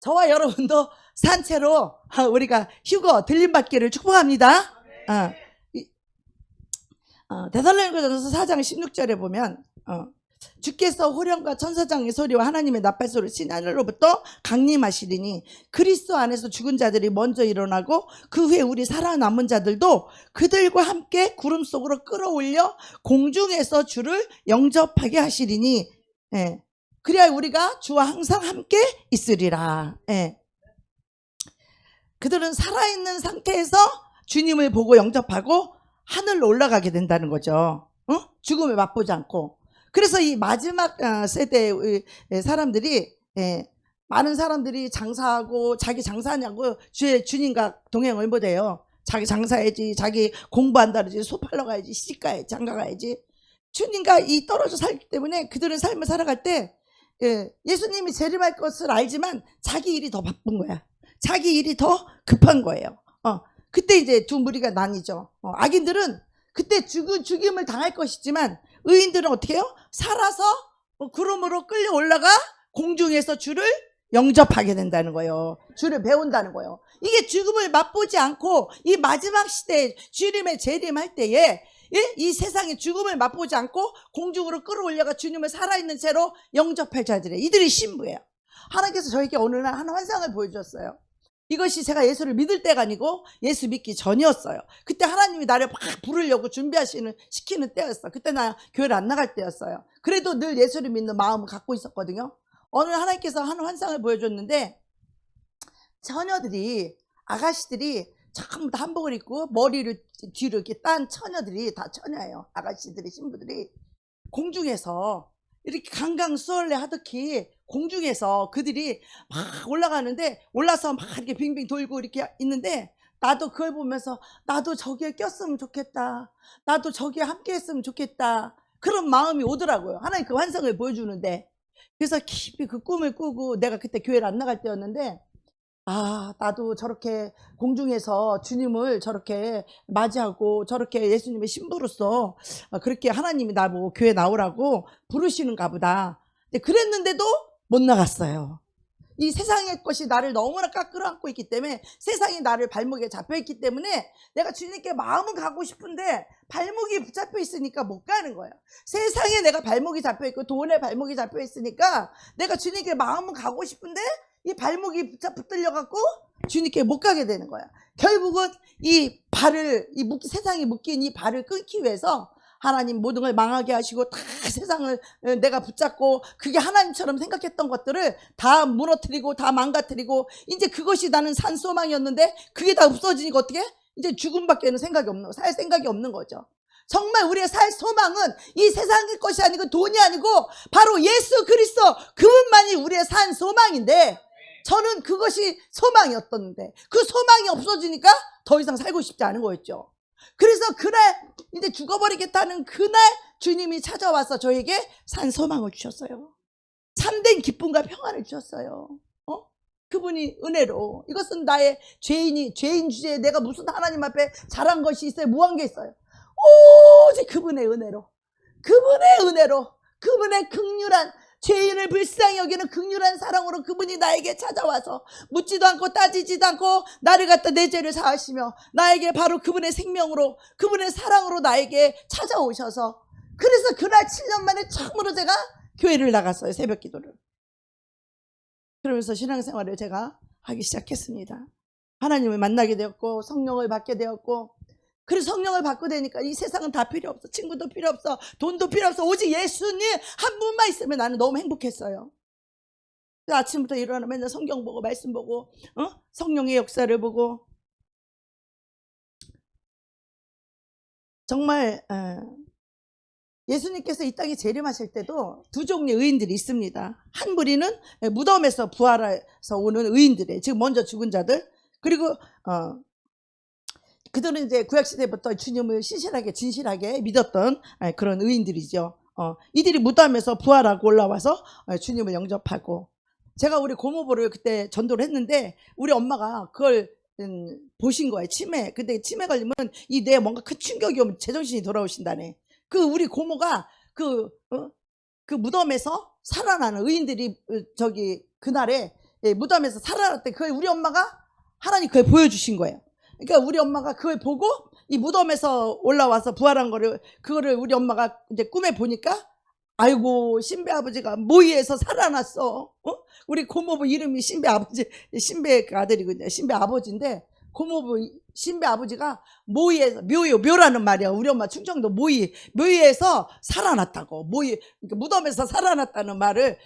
저와 여러분도 산 채로 우리가 휴거 들림 받기를 축복합니다. 데살로니가전서 4장 16절에 보면 주께서 호령과 천사장의 소리와 하나님의 나팔 소리 하늘로부터 강림하시리니 그리스도 안에서 죽은 자들이 먼저 일어나고 그 후에 우리 살아남은 자들도 그들과 함께 구름 속으로 끌어올려 공중에서 주를 영접하게 하시리니 그래야 우리가 주와 항상 함께 있으리라. 그들은 살아있는 상태에서 주님을 보고 영접하고 하늘로 올라가게 된다는 거죠. 죽음을 맛보지 않고. 그래서 이 마지막 세대의 사람들이 많은 사람들이 장사하고 자기 장사하냐고 주님과 동행을 못해요. 자기 장사해야지, 자기 공부한다 그러지, 소 팔러 가야지, 시집 가야지, 장가 가야지. 주님과 이 떨어져 살기 때문에 그들은 삶을 살아갈 때 예수님이 재림할 것을 알지만 자기 일이 더 바쁜 거야. 자기 일이 더 급한 거예요. 그때 이제 두 무리가 나뉘죠. 악인들은 그때 죽임을 당할 것이지만 의인들은 어떻게 해요? 살아서 구름으로 끌려 올라가 공중에서 주를 영접하게 된다는 거예요. 주를 배운다는 거예요. 이게 죽음을 맛보지 않고 이 마지막 시대에 주님의 재림할 때에 이 세상에 죽음을 맛보지 않고 공중으로 끌어올려가 주님을 살아있는 채로 영접할 자들이에요. 이들이 신부예요. 하나님께서 저에게 어느 날 한 환상을 보여주셨어요. 이것이 제가 예수를 믿을 때가 아니고 예수 믿기 전이었어요. 그때 하나님이 나를 막 부르려고 시키는 때였어. 그때 나 교회를 안 나갈 때였어요. 그래도 늘 예수를 믿는 마음을 갖고 있었거든요. 어느 하나님께서 한 환상을 보여줬는데 처녀들이, 아가씨들이 전부 다 한복을 입고 머리를 뒤로 이렇게 딴 처녀들이, 다 처녀예요. 아가씨들이, 신부들이 공중에서 이렇게 강강수월래 하듯이 공중에서 그들이 막 올라가는데, 올라서 막 이렇게 빙빙 돌고 이렇게 있는데, 나도 그걸 보면서 나도 저기에 꼈으면 좋겠다, 나도 저기에 함께 했으면 좋겠다, 그런 마음이 오더라고요. 하나님 그 환상을 보여주는데. 그래서 깊이 그 꿈을 꾸고, 내가 그때 교회를 안 나갈 때였는데, 나도 저렇게 공중에서 주님을 저렇게 맞이하고 저렇게 예수님의 신부로서 그렇게 하나님이 나보고 교회 나오라고 부르시는가 보다. 근데 그랬는데도 못 나갔어요. 이 세상의 것이 나를 너무나 끌어안고 있기 때문에, 세상이 나를 발목에 잡혀있기 때문에 내가 주님께 마음은 가고 싶은데 발목이 붙잡혀 있으니까 못 가는 거예요. 세상에 내가 발목이 잡혀있고 돈에 발목이 잡혀있으니까 내가 주님께 마음은 가고 싶은데 이 발목이 붙들려 갖고 주님께 못 가게 되는 거야. 결국은 이 발을, 세상에 묶인 이 발을 끊기 위해서 하나님 모든 걸 망하게 하시고 다 세상을 내가 붙잡고, 그게 하나님처럼 생각했던 것들을 다 무너뜨리고 다 망가뜨리고, 이제 그것이 나는 산 소망이었는데 그게 다 없어지니까 어떻게? 이제 죽음밖에는 살 생각이 없는 거죠. 정말 우리의 살 소망은 이 세상의 것이 아니고 돈이 아니고 바로 예수 그리스도, 그분만이 우리의 산 소망인데, 저는 그것이 소망이었던데 그 소망이 없어지니까 더 이상 살고 싶지 않은 거였죠. 그래서 그날 이제 죽어버리겠다는 그날 주님이 찾아와서 저에게 산 소망을 주셨어요. 참된 기쁨과 평안을 주셨어요. 그분이 은혜로, 이것은 나의 죄인 주제에 내가 무슨 하나님 앞에 잘한 것이 있어요? 무한 게 있어요? 오직 그분의 은혜로, 그분의 긍휼한, 죄인을 불쌍히 여기는 긍휼한 사랑으로 그분이 나에게 찾아와서 묻지도 않고 따지지도 않고 나를 갖다 내 죄를 사하시며 나에게 바로 그분의 생명으로, 그분의 사랑으로 나에게 찾아오셔서, 그래서 그날 7년 만에 처음으로 제가 교회를 나갔어요. 새벽 기도를. 그러면서 신앙생활을 제가 하기 시작했습니다. 하나님을 만나게 되었고 성령을 받게 되었고, 그래서 성령을 받고 되니까 이 세상은 다 필요 없어. 친구도 필요 없어. 돈도 필요 없어. 오직 예수님 한 분만 있으면 나는 너무 행복했어요. 아침부터 일어나 맨날 성경 보고 말씀 보고 성령의 역사를 보고, 정말 예수님께서 이 땅에 재림하실 때도 두 종류의 의인들이 있습니다. 한 무리는 무덤에서 부활해서 오는 의인들이에요. 지금 먼저 죽은 자들. 그리고 그들은 이제 구약시대부터 주님을 진실하게 믿었던 그런 의인들이죠. 이들이 무덤에서 부활하고 올라와서 주님을 영접하고, 제가 우리 고모부를 그때 전도를 했는데 우리 엄마가 그걸 보신 거예요. 치매. 근데 치매 걸리면 이 뇌에 뭔가 큰 충격이 오면 제정신이 돌아오신다네. 그 우리 고모가 그 무덤에서 살아나는 의인들이 저기 그날에 무덤에서 살아날 때 그걸 우리 엄마가 하나님 그걸 보여주신 거예요. 그러니까 우리 엄마가 그걸 보고 이 무덤에서 올라와서 부활한 그거를 우리 엄마가 이제 꿈에 보니까, 아이고 신배 아버지가 모이에서 살아났어. 우리 고모부 이름이 신배 아버지, 신배 아들이거든요. 신배 아버지인데 고모부 신배 아버지가 모이에서, 묘라는 말이야. 우리 엄마 충청도 묘에서 살아났다고. 그러니까 무덤에서 살아났다는 말을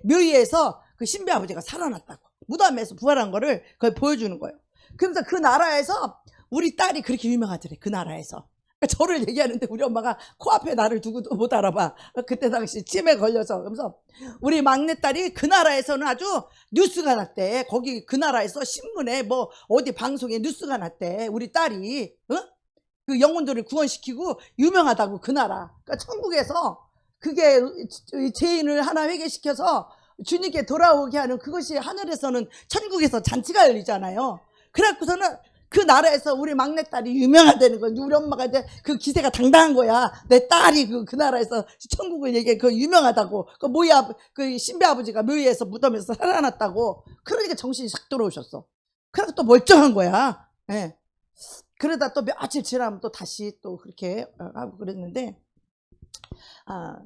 묘에서 그 신배 아버지가 살아났다고. 무덤에서 부활한 거를 그걸 보여주는 거예요. 그러면서 그 나라에서 우리 딸이 그렇게 유명하더래. 그 나라에서. 저를 얘기하는데 우리 엄마가 코앞에 나를 두고도 못 알아봐. 그때 당시 치매 걸려서. 그러면서 우리 막내딸이 그 나라에서는 아주 뉴스가 났대. 거기 그 나라에서 신문에 뭐 어디 방송에 뉴스가 났대. 우리 딸이 그 영혼들을 구원시키고 유명하다고, 그 나라. 그러니까 천국에서 그게 죄인을 하나 회개시켜서 주님께 돌아오게 하는 그것이 하늘에서는, 천국에서 잔치가 열리잖아요. 그래갖고서는 그 나라에서 우리 막내딸이 유명하다는 건, 우리 엄마가 이제 그 기세가 당당한 거야. 내 딸이 그 나라에서 천국을 얘기해. 그 유명하다고. 그 신배 아버지가 묘에서 무덤에서 살아났다고. 그러니까 정신이 싹 들어오셨어. 그래서 또 멀쩡한 거야. 예. 그러다 또 며칠 지나면 또 다시 또 그렇게 하고 그랬는데,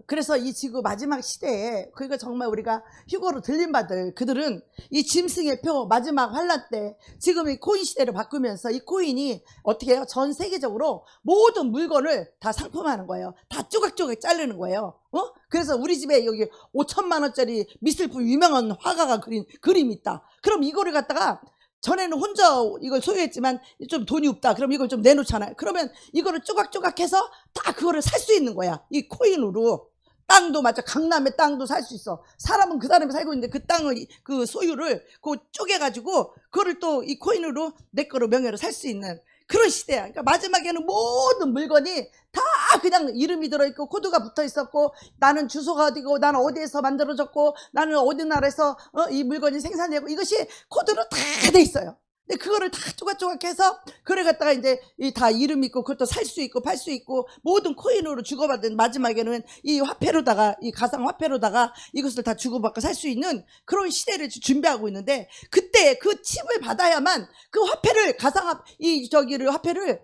그래서 이 지구 마지막 시대에, 그러니까 정말 우리가 휴거로 들림받을 그들은 이 짐승의 표 마지막 환란 때, 지금 이 코인 시대를 바꾸면서 이 코인이 어떻게 해요? 전 세계적으로 모든 물건을 다 상품하는 거예요. 다 조각조각 자르는 거예요. 그래서 우리 집에 여기 5천만 원짜리 미술품 유명한 화가가 그린 그림이 있다. 그럼 이거를 갖다가, 전에는 혼자 이걸 소유했지만 좀 돈이 없다. 그럼 이걸 좀 내놓잖아요. 그러면 이거를 쪼각쪼각 해서 다 그거를 살 수 있는 거야. 이 코인으로. 땅도 맞아. 강남의 땅도 살 수 있어. 사람은 그 사람이 살고 있는데 그 땅을, 그 소유를 그 쪼개가지고 그거를 또 이 코인으로 내 거로 명예로 살 수 있는 그런 시대야. 그러니까 마지막에는 모든 물건이 다 그냥 이름이 들어있고 코드가 붙어 있었고, 나는 주소가 어디고, 나는 어디에서 만들어졌고, 나는 어디 나라에서 이 물건이 생산되고, 이것이 코드로 다 돼 있어요. 근데 그거를 다 조각조각해서 그걸 갖다가 이제 다 이름 있고, 그것도 살 수 있고 팔 수 있고, 모든 코인으로 주고받은, 마지막에는 이 화폐로다가, 이 가상 화폐로다가 이것을 다 주고받고 살 수 있는 그런 시대를 준비하고 있는데, 그때 그 칩을 받아야만 그 화폐를, 화폐를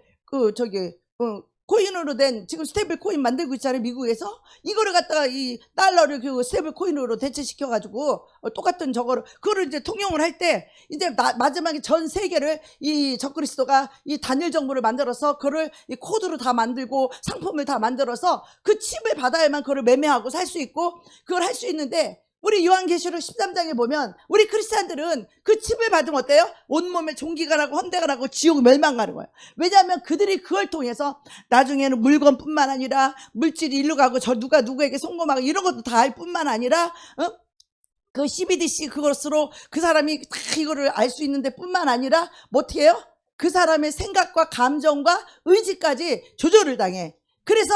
코인으로 된, 지금 스테이블 코인 만들고 있잖아요, 미국에서. 이거를 갖다가 이 달러를 그 스테이블 코인으로 대체시켜가지고 똑같은 그거를 이제 통용을 할 때, 이제 마지막에 전 세계를 이 적그리스도가 이 단일 정부를 만들어서 그거를 이 코드로 다 만들고 상품을 다 만들어서 그 칩을 받아야만 그거를 매매하고 살 수 있고 그걸 할 수 있는데, 우리 요한계시록 13장에 보면 우리 크리스찬들은 그 칩을 받으면 어때요? 온몸에 종기가 나고 헌대가 나고 지옥 멸망 가는 거예요. 왜냐하면 그들이 그걸 통해서 나중에는 물건뿐만 아니라 물질이 일로 가고 저 누구에게 송금하고 이런 것도 다 할 뿐만 아니라 그 CBDC 그것으로 그 사람이 다 이거를 알 수 있는데 뿐만 아니라 뭐 어떻게 해요? 그 사람의 생각과 감정과 의지까지 조절을 당해. 그래서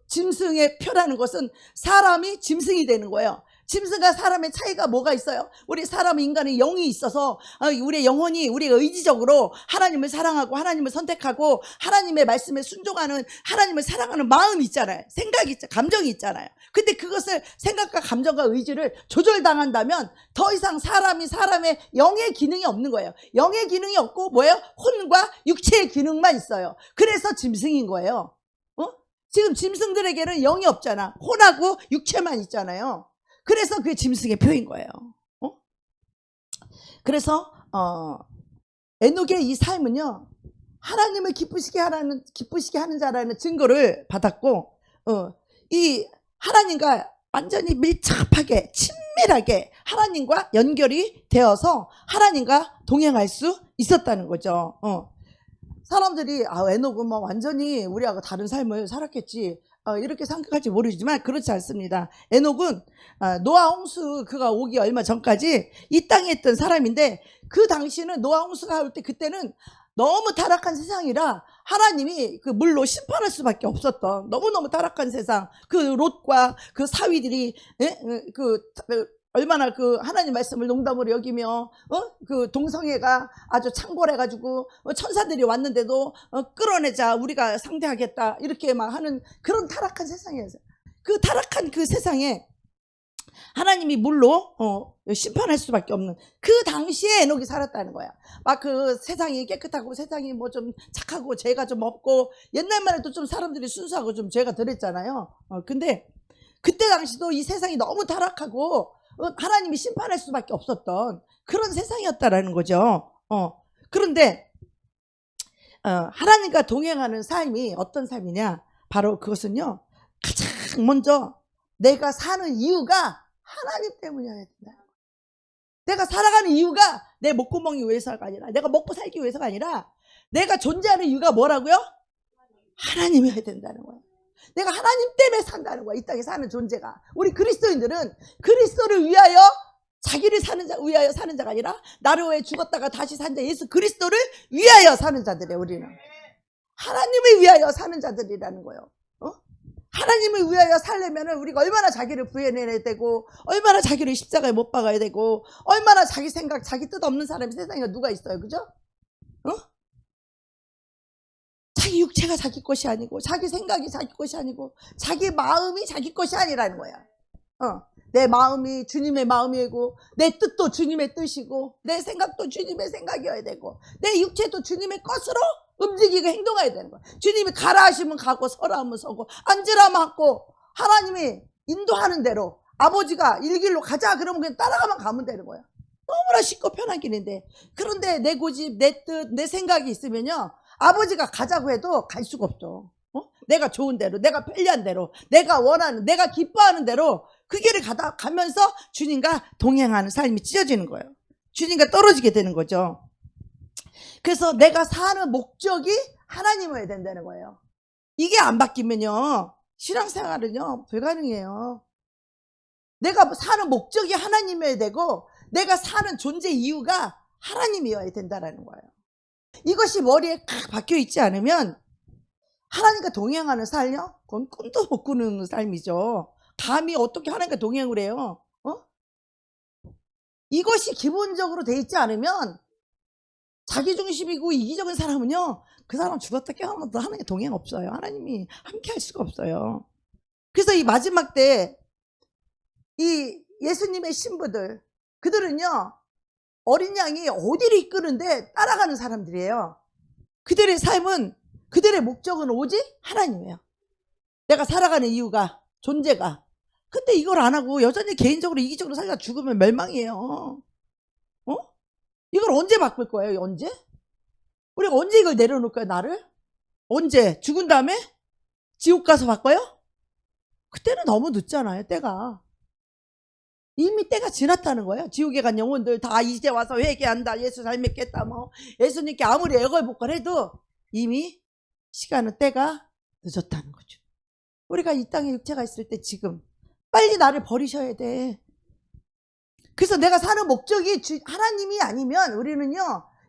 짐승의 표라는 것은 사람이 짐승이 되는 거예요. 짐승과 사람의 차이가 뭐가 있어요? 우리 사람, 인간의 영이 있어서 우리의 영혼이, 우리가 의지적으로 하나님을 사랑하고 하나님을 선택하고 하나님의 말씀에 순종하는, 하나님을 사랑하는 마음이 있잖아요. 생각이 있잖아요. 감정이 있잖아요. 근데 그것을, 생각과 감정과 의지를 조절당한다면 더 이상 사람의 영의 기능이 없는 거예요. 영의 기능이 없고 뭐예요? 혼과 육체의 기능만 있어요. 그래서 짐승인 거예요. 지금 짐승들에게는 영이 없잖아. 혼하고 육체만 있잖아요. 그래서 그게 짐승의 표인 거예요. 그래서 에녹의 이 삶은요, 하나님을 기쁘시게 하는 자라는 증거를 받았고, 이 하나님과 완전히 밀접하게 친밀하게 하나님과 연결이 되어서 하나님과 동행할 수 있었다는 거죠. 사람들이 에녹은 뭐 완전히 우리하고 다른 삶을 살았겠지, 이렇게 생각할지 모르지만 그렇지 않습니다. 에녹은 노아 홍수 그가 오기 얼마 전까지 이 땅에 있던 사람인데, 그 당시는 노아 홍수가 올 때, 그때는 너무 타락한 세상이라 하나님이 그 물로 심판할 수밖에 없었던 너무너무 타락한 세상, 그 롯과 그 사위들이 얼마나 그 하나님 말씀을 농담으로 여기며 그 동성애가 아주 창궐해가지고 천사들이 왔는데도 끌어내자, 우리가 상대하겠다, 이렇게 막 하는 그런 타락한 세상이었어요. 그 타락한 그 세상에 하나님이 물로 심판할 수밖에 없는 그 당시에 에녹이 살았다는 거야. 막 그 세상이 깨끗하고 세상이 뭐 좀 착하고 죄가 좀 없고, 옛날만 해도 좀 사람들이 순수하고 좀 죄가 덜했잖아요. 근데 그때 당시도 이 세상이 너무 타락하고 하나님이 심판할 수밖에 없었던 그런 세상이었다라는 거죠. 그런데 하나님과 동행하는 삶이 어떤 삶이냐, 바로 그것은요, 가장 먼저 내가 사는 이유가 하나님 때문이어야 된다. 내가 살아가는 이유가 내 목구멍이 위해서가 아니라, 내가 먹고 살기 위해서가 아니라, 내가 존재하는 이유가 뭐라고요? 하나님이어야 된다는 거야. 내가 하나님 때문에 산다는 거야, 이 땅에 사는 존재가. 우리 그리스도인들은 그리스도를 위하여, 자기를 위하여 사는 자가 아니라 나를 위해 죽었다가 다시 산 자 예수 그리스도를 위하여 사는 자들이에요. 우리는 하나님을 위하여 사는 자들이라는 거예요. 하나님을 위하여 살려면 우리가 얼마나 자기를 부인해야 되고, 얼마나 자기를 십자가에 못 박아야 되고, 얼마나 자기 생각, 자기 뜻 없는 사람이 세상에 누가 있어요. 그죠? 자기 육체가 자기 것이 아니고, 자기 생각이 자기 것이 아니고, 자기 마음이 자기 것이 아니라는 거야. 내 마음이 주님의 마음이고, 내 뜻도 주님의 뜻이고, 내 생각도 주님의 생각이어야 되고, 내 육체도 주님의 것으로 움직이고 행동해야 되는 거야. 주님이 가라 하시면 가고, 서라 하면 서고, 앉으라 하면 앉고, 하나님이 인도하는 대로, 아버지가 일길로 가자 그러면 그냥 따라가면 가면 되는 거야. 너무나 쉽고 편한 길인데, 그런데 내 고집, 내 뜻, 내 생각이 있으면요, 아버지가 가자고 해도 갈 수가 없죠. 내가 좋은 대로, 내가 편리한 대로, 내가 원하는, 내가 기뻐하는 대로 그 길을 가면서 주님과 동행하는 삶이 찢어지는 거예요. 주님과 떨어지게 되는 거죠. 그래서 내가 사는 목적이 하나님이어야 된다는 거예요. 이게 안 바뀌면요, 신앙생활은요 불가능해요. 내가 사는 목적이 하나님이어야 되고, 내가 사는 존재 이유가 하나님이어야 된다는 거예요. 이것이 머리에 칵 박혀 있지 않으면 하나님과 동행하는 삶이요, 그건 꿈도 못 꾸는 삶이죠. 감히 어떻게 하나님과 동행을 해요? 이것이 기본적으로 돼 있지 않으면, 자기중심이고 이기적인 사람은요, 그 사람 죽었다 깨어나도 하나님과 동행 없어요. 하나님이 함께 할 수가 없어요. 그래서 이 마지막 때 이 예수님의 신부들, 그들은요, 어린 양이 어디를 이끄는데 따라가는 사람들이에요. 그들의 삶은, 그들의 목적은 오직 하나님이에요. 내가 살아가는 이유가, 존재가. 근데 이걸 안 하고 여전히 개인적으로 이기적으로 살다 죽으면 멸망이에요. 이걸 언제 바꿀 거예요? 언제? 우리가 언제 이걸 내려놓을 거예요? 나를? 언제? 죽은 다음에? 지옥 가서 바꿔요? 그때는 너무 늦잖아요. 때가 이미 때가 지났다는 거예요. 지옥에 간 영혼들 다 이제 와서 회개한다, 예수 잘 믿겠다, 뭐 예수님께 아무리 애걸복걸해도 이미 시간은, 때가 늦었다는 거죠. 우리가 이 땅에 육체가 있을 때 지금 빨리 나를 버리셔야 돼. 그래서 내가 사는 목적이 하나님이 아니면 우리는요,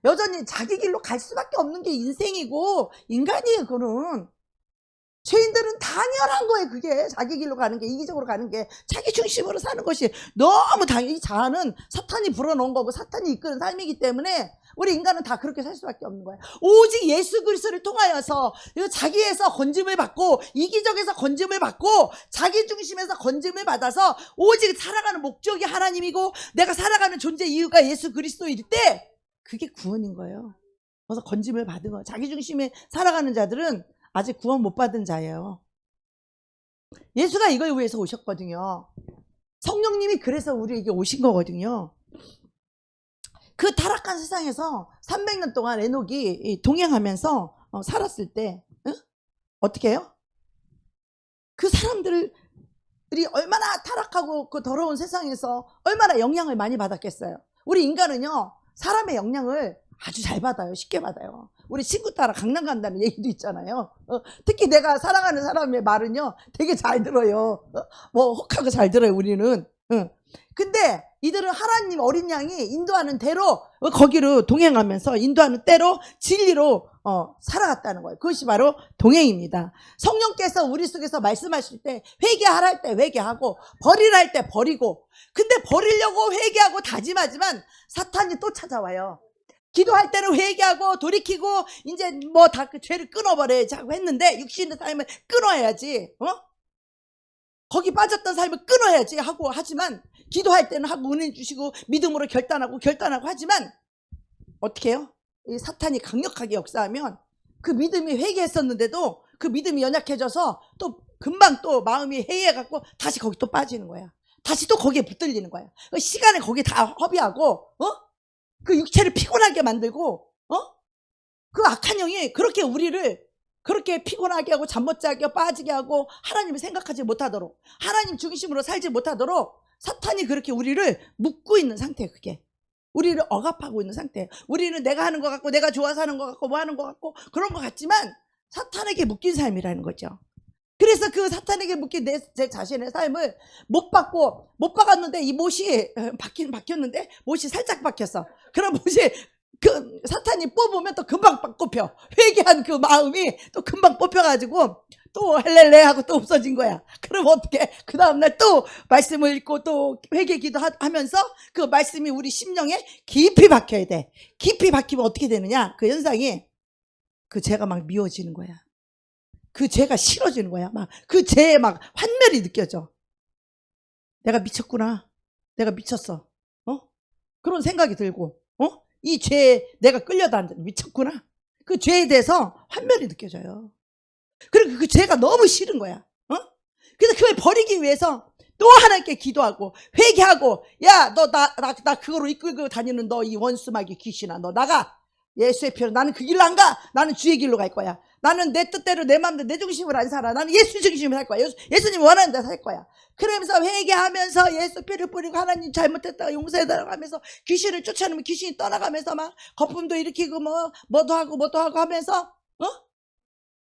여전히 자기 길로 갈 수밖에 없는 게 인생이고 인간이에요. 그거는 죄인들은 당연한 거예요. 그게 자기 길로 가는 게, 이기적으로 가는 게, 자기 중심으로 사는 것이 너무 당연히, 자아는 사탄이 불어넣은 거고 사탄이 이끄는 삶이기 때문에 우리 인간은 다 그렇게 살 수밖에 없는 거예요. 오직 예수 그리스도를 통하여서 자기에서 건짐을 받고, 이기적에서 건짐을 받고, 자기 중심에서 건짐을 받아서 오직 살아가는 목적이 하나님이고 내가 살아가는 존재 이유가 예수 그리스도일 때, 그게 구원인 거예요. 그래서 건짐을 받은 거예요. 자기 중심에 살아가는 자들은 아직 구원 못 받은 자예요. 예수가 이걸 위해서 오셨거든요. 성령님이 그래서 우리에게 오신 거거든요. 그 타락한 세상에서 300년 동안 에녹이 동행하면서 살았을 때 어떻게 해요? 그 사람들이 얼마나 타락하고 그 더러운 세상에서 얼마나 영향을 많이 받았겠어요. 우리 인간은요, 사람의 영향을 아주 잘 받아요. 쉽게 받아요. 우리 친구 따라 강남 간다는 얘기도 있잖아요. 특히 내가 사랑하는 사람의 말은요 되게 잘 들어요. 뭐 혹하고 잘 들어요. 우리는. 근데 이들은 하나님 어린 양이 인도하는 대로 거기로 동행하면서 인도하는 대로 진리로 살아갔다는 거예요. 그것이 바로 동행입니다. 성령께서 우리 속에서 말씀하실 때 회개하라 할 때 회개하고 버리라 할 때 버리고, 근데 버리려고 회개하고 다짐하지만 사탄이 또 찾아와요. 기도할 때는 회개하고 돌이키고 이제 뭐 다 그 죄를 끊어버려야지 하고 했는데 육신의 삶을 끊어야지, 거기 빠졌던 삶을 끊어야지 하고 하지만, 기도할 때는 하고 은혜 주시고 믿음으로 결단하고 하지만 어떻게 해요? 이 사탄이 강력하게 역사하면 그 믿음이 회개했었는데도 그 믿음이 연약해져서 또 금방 또 마음이 해이해갖고 다시 거기 또 빠지는 거야. 다시 또 거기에 붙들리는 거야. 시간을 거기 다 허비하고 그 육체를 피곤하게 만들고 그 악한 영이 그렇게 우리를 그렇게 피곤하게 하고 잠 못 자게 하고 빠지게 하고 하나님을 생각하지 못하도록, 하나님 중심으로 살지 못하도록 사탄이 그렇게 우리를 묶고 있는 상태예요. 그게 우리를 억압하고 있는 상태예요. 우리는 내가 하는 것 같고 내가 좋아서 하는 것 같고 뭐 하는 것 같고 그런 것 같지만 사탄에게 묶인 삶이라는 거죠. 그래서 그 사탄에게 묶인 제 자신의 삶을 못 박았는데 이 못이 박혔는데 못이 살짝 박혔어. 그럼 못이 그 사탄이 뽑으면 또 금방 뽑혀. 회개한 그 마음이 또 금방 뽑혀가지고 또 할렐레 하고 또 없어진 거야. 그럼 어떻게? 그 다음날 또 말씀을 읽고 또 회개 기도하면서 그 말씀이 우리 심령에 깊이 박혀야 돼. 깊이 박히면 어떻게 되느냐? 그 현상이 그 죄가 막 미워지는 거야. 그 죄가 싫어지는 거야. 막 그 죄에 막 환멸이 느껴져. 내가 미쳤구나. 내가 미쳤어. 그런 생각이 들고, 이 죄에 내가 끌려다니는 미쳤구나. 그 죄에 대해서 환멸이 느껴져요. 그리고 그 죄가 너무 싫은 거야. 그래서 그걸 버리기 위해서 또 하나님께 기도하고 회개하고, 야, 너 나 그거로 이끌고 다니는 너 이 원수마귀 귀신아, 너 나가. 예수의 피로 나는 그 길로 안 가. 나는 주의 길로 갈 거야. 나는 내 뜻대로 내 마음대로 내 중심으로 안 살아. 나는 예수 중심으로 살 거야. 예수님 원하는 대로 살 거야. 그러면서 회개하면서 예수 피를 뿌리고 하나님 잘못했다가 용서해달라고 하면서 귀신을 쫓아내면 귀신이 떠나가면서 막 거품도 일으키고 뭐도 하고 하면서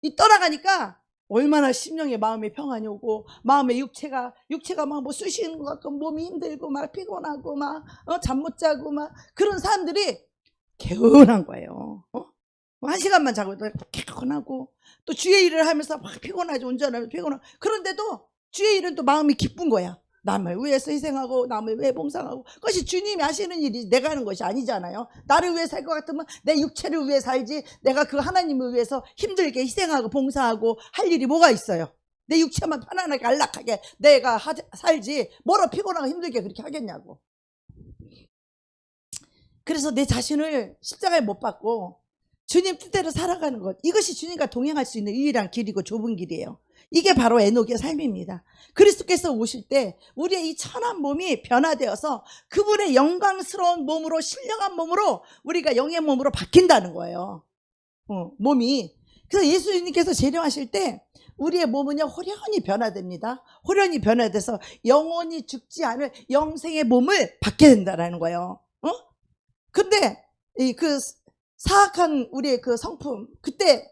이 떠나가니까 얼마나 심령의 마음의 평안이 오고 마음의 육체가 막 뭐 쑤시는 것 같고 몸이 힘들고 막 피곤하고 막 잠 못 자고 막 그런 사람들이 개운한 거예요. 한 시간만 자고 개운하고 또 주의 일을 하면서 막 피곤하죠. 운전하면서 피곤하고 그런데도 주의 일은 또 마음이 기쁜 거야. 남을 위해서 희생하고 남을 위해 봉사하고, 그것이 주님이 하시는 일이 내가 하는 것이 아니잖아요. 나를 위해 살 것 같으면 내 육체를 위해 살지, 내가 그 하나님을 위해서 힘들게 희생하고 봉사하고 할 일이 뭐가 있어요. 내 육체만 편안하게 안락하게 내가 살지 뭐로 피곤하고 힘들게 그렇게 하겠냐고. 그래서 내 자신을 십자가에 못 박고 주님 뜻대로 살아가는 것, 이것이 주님과 동행할 수 있는 유일한 길이고 좁은 길이에요. 이게 바로 에녹의 삶입니다. 그리스도께서 오실 때 우리의 이 천한 몸이 변화되어서 그분의 영광스러운 몸으로, 신령한 몸으로 우리가 영의 몸으로 바뀐다는 거예요. 몸이. 그래서 예수님께서 재림하실 때 우리의 몸은요 호련히 변화됩니다. 호련히 변화돼서 영원히 죽지 않을 영생의 몸을 받게 된다는 거예요. 근데 그 사악한 우리의 그 성품, 그때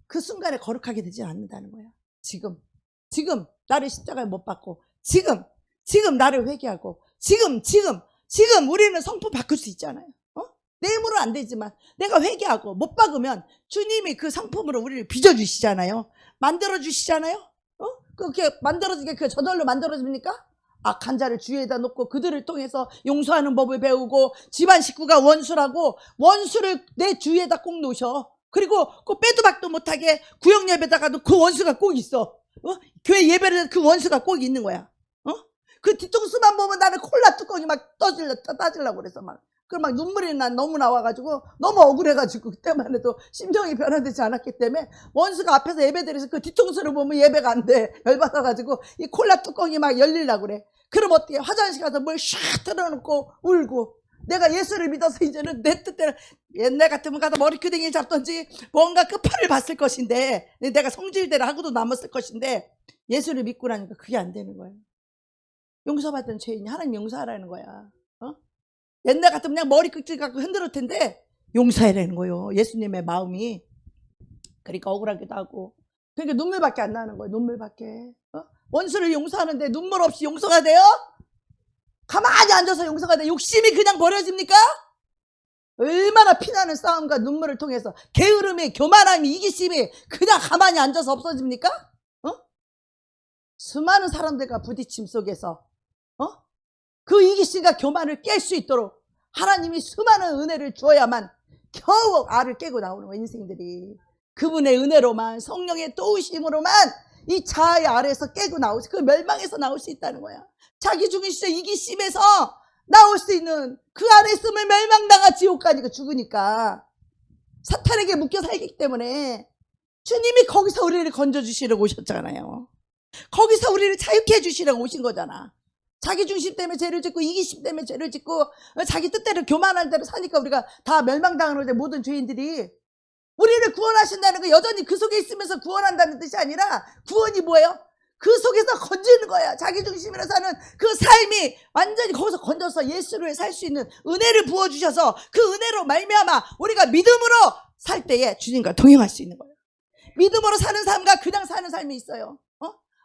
그 순간에 거룩하게 되지 않는다는 거야. 지금 나를 십자가에 못 박고 지금 나를 회개하고 지금 우리는 성품 바꿀 수 있잖아요. 내 힘으로 안 되지만 내가 회개하고 못 박으면 주님이 그 성품으로 우리를 빚어주시잖아요. 만들어주시잖아요. 그렇게 만들어지게 그 저절로 만들어집니까? 악한 자를 주위에다 놓고 그들을 통해서 용서하는 법을 배우고, 집안 식구가 원수를 내 주위에다 꼭 놓으셔. 그리고 그 빼도 박도 못하게 구역 예배다가도 그 원수가 꼭 있어. 교회 예배를 그 원수가 꼭 있는 거야. 그 뒤통수만 보면 나는 콜라 뚜껑이 막 따지려고 그래서 막 눈물이 너무 나와가지고 너무 억울해가지고 그때만 해도 심정이 변화되지 않았기 때문에 원수가 앞에서 예배드려서 그 뒤통수를 보면 예배가 안 돼. 열받아가지고 이 콜라 뚜껑이 막 열리려고 그래. 그럼 어떻게? 화장실 가서 뭘 샥 틀어놓고 울고, 내가 예수를 믿어서 이제는 내 뜻대로, 옛날 같으면 가서 머리끄댕이를 잡던지 뭔가 끝판을 봤을 것인데, 내가 성질대로 하고도 남았을 것인데, 예수를 믿고 나니까 그게 안 되는 거예요. 용서받은 죄인이 하나님 용서하라는 거야. 옛날 같으면 그냥 머리 끄질 갖고 흔들을 텐데 용서해라는 거예요. 예수님의 마음이. 그러니까 억울하기도 하고, 그러니까 눈물밖에 안 나는 거예요. 눈물밖에. 원수를 용서하는데 눈물 없이 용서가 돼요? 가만히 앉아서 용서가 돼. 욕심이 그냥 버려집니까? 얼마나 피나는 싸움과 눈물을 통해서 게으름이, 교만함이, 이기심이 그냥 가만히 앉아서 없어집니까? 수많은 사람들과 부딪힘 속에서 그 이기심과 교만을 깰 수 있도록 하나님이 수많은 은혜를 주어야만 겨우 알을 깨고 나오는 거예요. 인생들이 그분의 은혜로만, 성령의 도우심으로만 이 자아의 아래에서 깨고 나올 수, 그 멸망에서 나올 수 있다는 거야. 자기 중심적 이기심에서 나올 수 있는, 그 안에 있으면 멸망당하 지옥 가니까, 죽으니까 사탄에게 묶여 살기 때문에 주님이 거기서 우리를 건져주시려고 오셨잖아요. 거기서 우리를 자유케 해주시려고 오신 거잖아. 자기 중심 때문에 죄를 짓고 이기심 때문에 죄를 짓고 자기 뜻대로 교만한 대로 사니까 우리가 다 멸망당하는데, 모든 죄인들이 우리를 구원하신다는 거, 여전히 그 속에 있으면서 구원한다는 뜻이 아니라, 구원이 뭐예요? 그 속에서 건지는 거야. 자기 중심으로 사는 그 삶이 완전히 거기서 건져서 예수를 살 수 있는 은혜를 부어주셔서, 그 은혜로 말미암아 우리가 믿음으로 살 때에 주님과 동행할 수 있는 거예요. 믿음으로 사는 삶과 그냥 사는 삶이 있어요.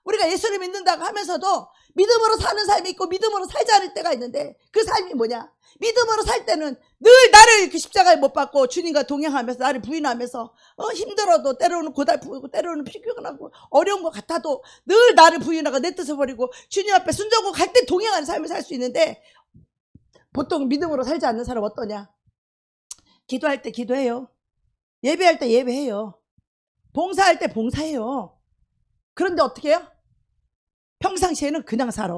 우리가 예수를 믿는다고 하면서도 믿음으로 사는 삶이 있고 믿음으로 살지 않을 때가 있는데, 그 삶이 뭐냐? 믿음으로 살 때는 늘 나를 그 십자가에 못 박고 주님과 동행하면서 나를 부인하면서 힘들어도, 때로는 고달프고 때로는 피곤하고 어려운 것 같아도 늘 나를 부인하고 내 뜻을 버리고 주님 앞에 순종하고 갈 때 동행하는 삶을 살 수 있는데, 보통 믿음으로 살지 않는 사람 어떠냐? 기도할 때 기도해요. 예배할 때 예배해요. 봉사할 때 봉사해요. 그런데 어떻게 해요? 평상시에는 그냥 살아.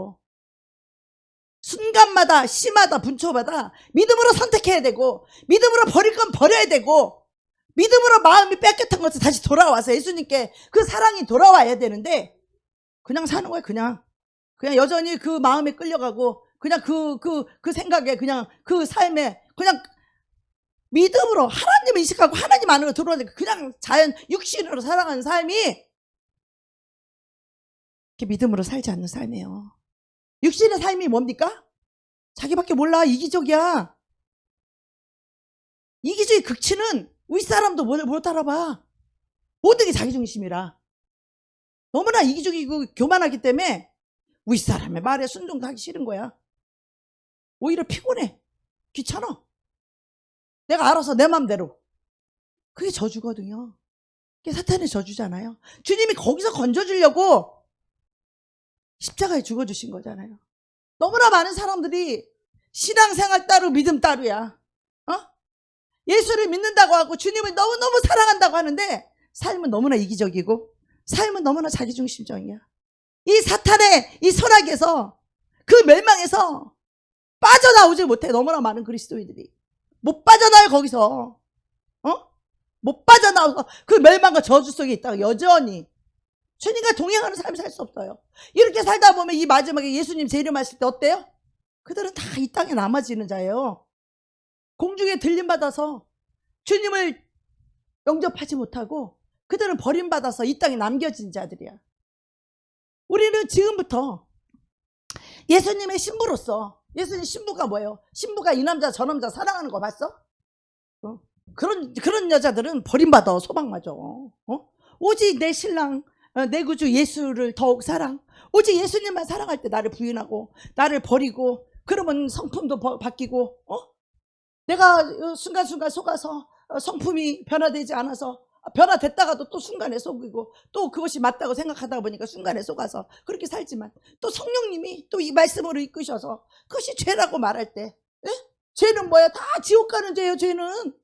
순간마다, 시마다, 분초마다 믿음으로 선택해야 되고, 믿음으로 버릴 건 버려야 되고, 믿음으로 마음이 뺏겼던 것을 다시 돌아와서 예수님께 그 사랑이 돌아와야 되는데, 그냥 사는 거예요. 그냥 여전히 그 마음에 끌려가고, 그냥 그 생각에, 그냥 그 삶에, 그냥 믿음으로 하나님을 인식하고 하나님 안으로 들어오니까 그냥 자연 육신으로 살아가는 삶이 믿음으로 살지 않는 삶이에요. 육신의 삶이 뭡니까? 자기밖에 몰라. 이기적이야. 이기적의 극치는 윗사람도 못 알아봐. 모든 게 자기중심이라. 너무나 이기적이고 교만하기 때문에 윗사람의 말에 순종도 하기 싫은 거야. 오히려 피곤해. 귀찮아. 내가 알아서 내 맘대로. 그게 저주거든요. 그게 사탄의 저주잖아요. 주님이 거기서 건져주려고 십자가에 죽어주신 거잖아요. 너무나 많은 사람들이 신앙생활 따로 믿음 따로야. 예수를 믿는다고 하고 주님을 너무너무 사랑한다고 하는데, 삶은 너무나 이기적이고 삶은 너무나 자기중심적이야. 이 사탄의 이 선악에서, 그 멸망에서 빠져나오지 못해. 너무나 많은 그리스도인들이 못 빠져나와요. 거기서 못 빠져나와서 그 멸망과 저주 속에 있다가 여전히 주님과 동행하는 삶을 살 수 없어요. 이렇게 살다 보면 이 마지막에 예수님 재림하실 때 어때요? 그들은 다 이 땅에 남아지는 자예요. 공중에 들림받아서 주님을 영접하지 못하고 그들은 버림받아서 이 땅에 남겨진 자들이야. 우리는 지금부터 예수님의 신부로서, 예수님 신부가 뭐예요? 신부가 이 남자 저 남자 사랑하는 거 봤어? 그런 여자들은 버림받아. 소방맞아. 오직 내 신랑, 내 구주 예수를 더욱 사랑, 오직 예수님만 사랑할 때 나를 부인하고 나를 버리고, 그러면 성품도 바뀌고, 내가 순간순간 속아서 성품이 변화되지 않아서, 변화됐다가도 또 순간에 속이고, 또 그것이 맞다고 생각하다 보니까 순간에 속아서 그렇게 살지만, 또 성령님이 또 이 말씀으로 이끄셔서 그것이 죄라고 말할 때, 죄는 뭐야? 다 지옥 가는 죄예요. 죄는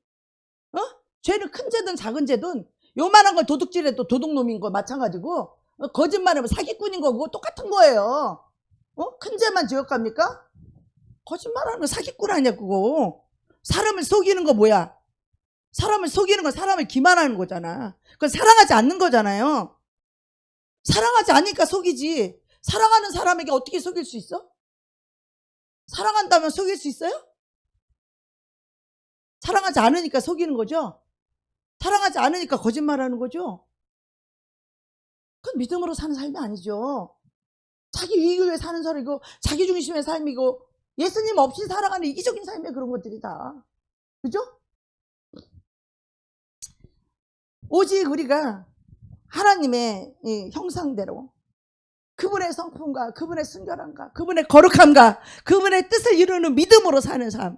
죄는 큰 죄든 작은 죄든, 요만한 걸 도둑질해도 도둑놈인 거 마찬가지고, 거짓말하면 사기꾼인 거고 똑같은 거예요. 큰 죄만 지옥 갑니까? 거짓말하는 거 사기꾼 아니야 그거. 사람을 속이는 거 뭐야? 사람을 속이는 건 사람을 기만하는 거잖아. 그건 사랑하지 않는 거잖아요. 사랑하지 않으니까 속이지. 사랑하는 사람에게 어떻게 속일 수 있어? 사랑한다면 속일 수 있어요? 사랑하지 않으니까 속이는 거죠. 사랑하지 않으니까 거짓말하는 거죠. 그건 믿음으로 사는 삶이 아니죠. 자기 이익을 위해 사는 삶이고, 자기 중심의 삶이고, 예수님 없이 살아가는 이기적인 삶에 그런 것들이 다. 그죠? 오직 우리가 하나님의 형상대로 그분의 성품과 그분의 순결함과 그분의 거룩함과 그분의 뜻을 이루는 믿음으로 사는 삶.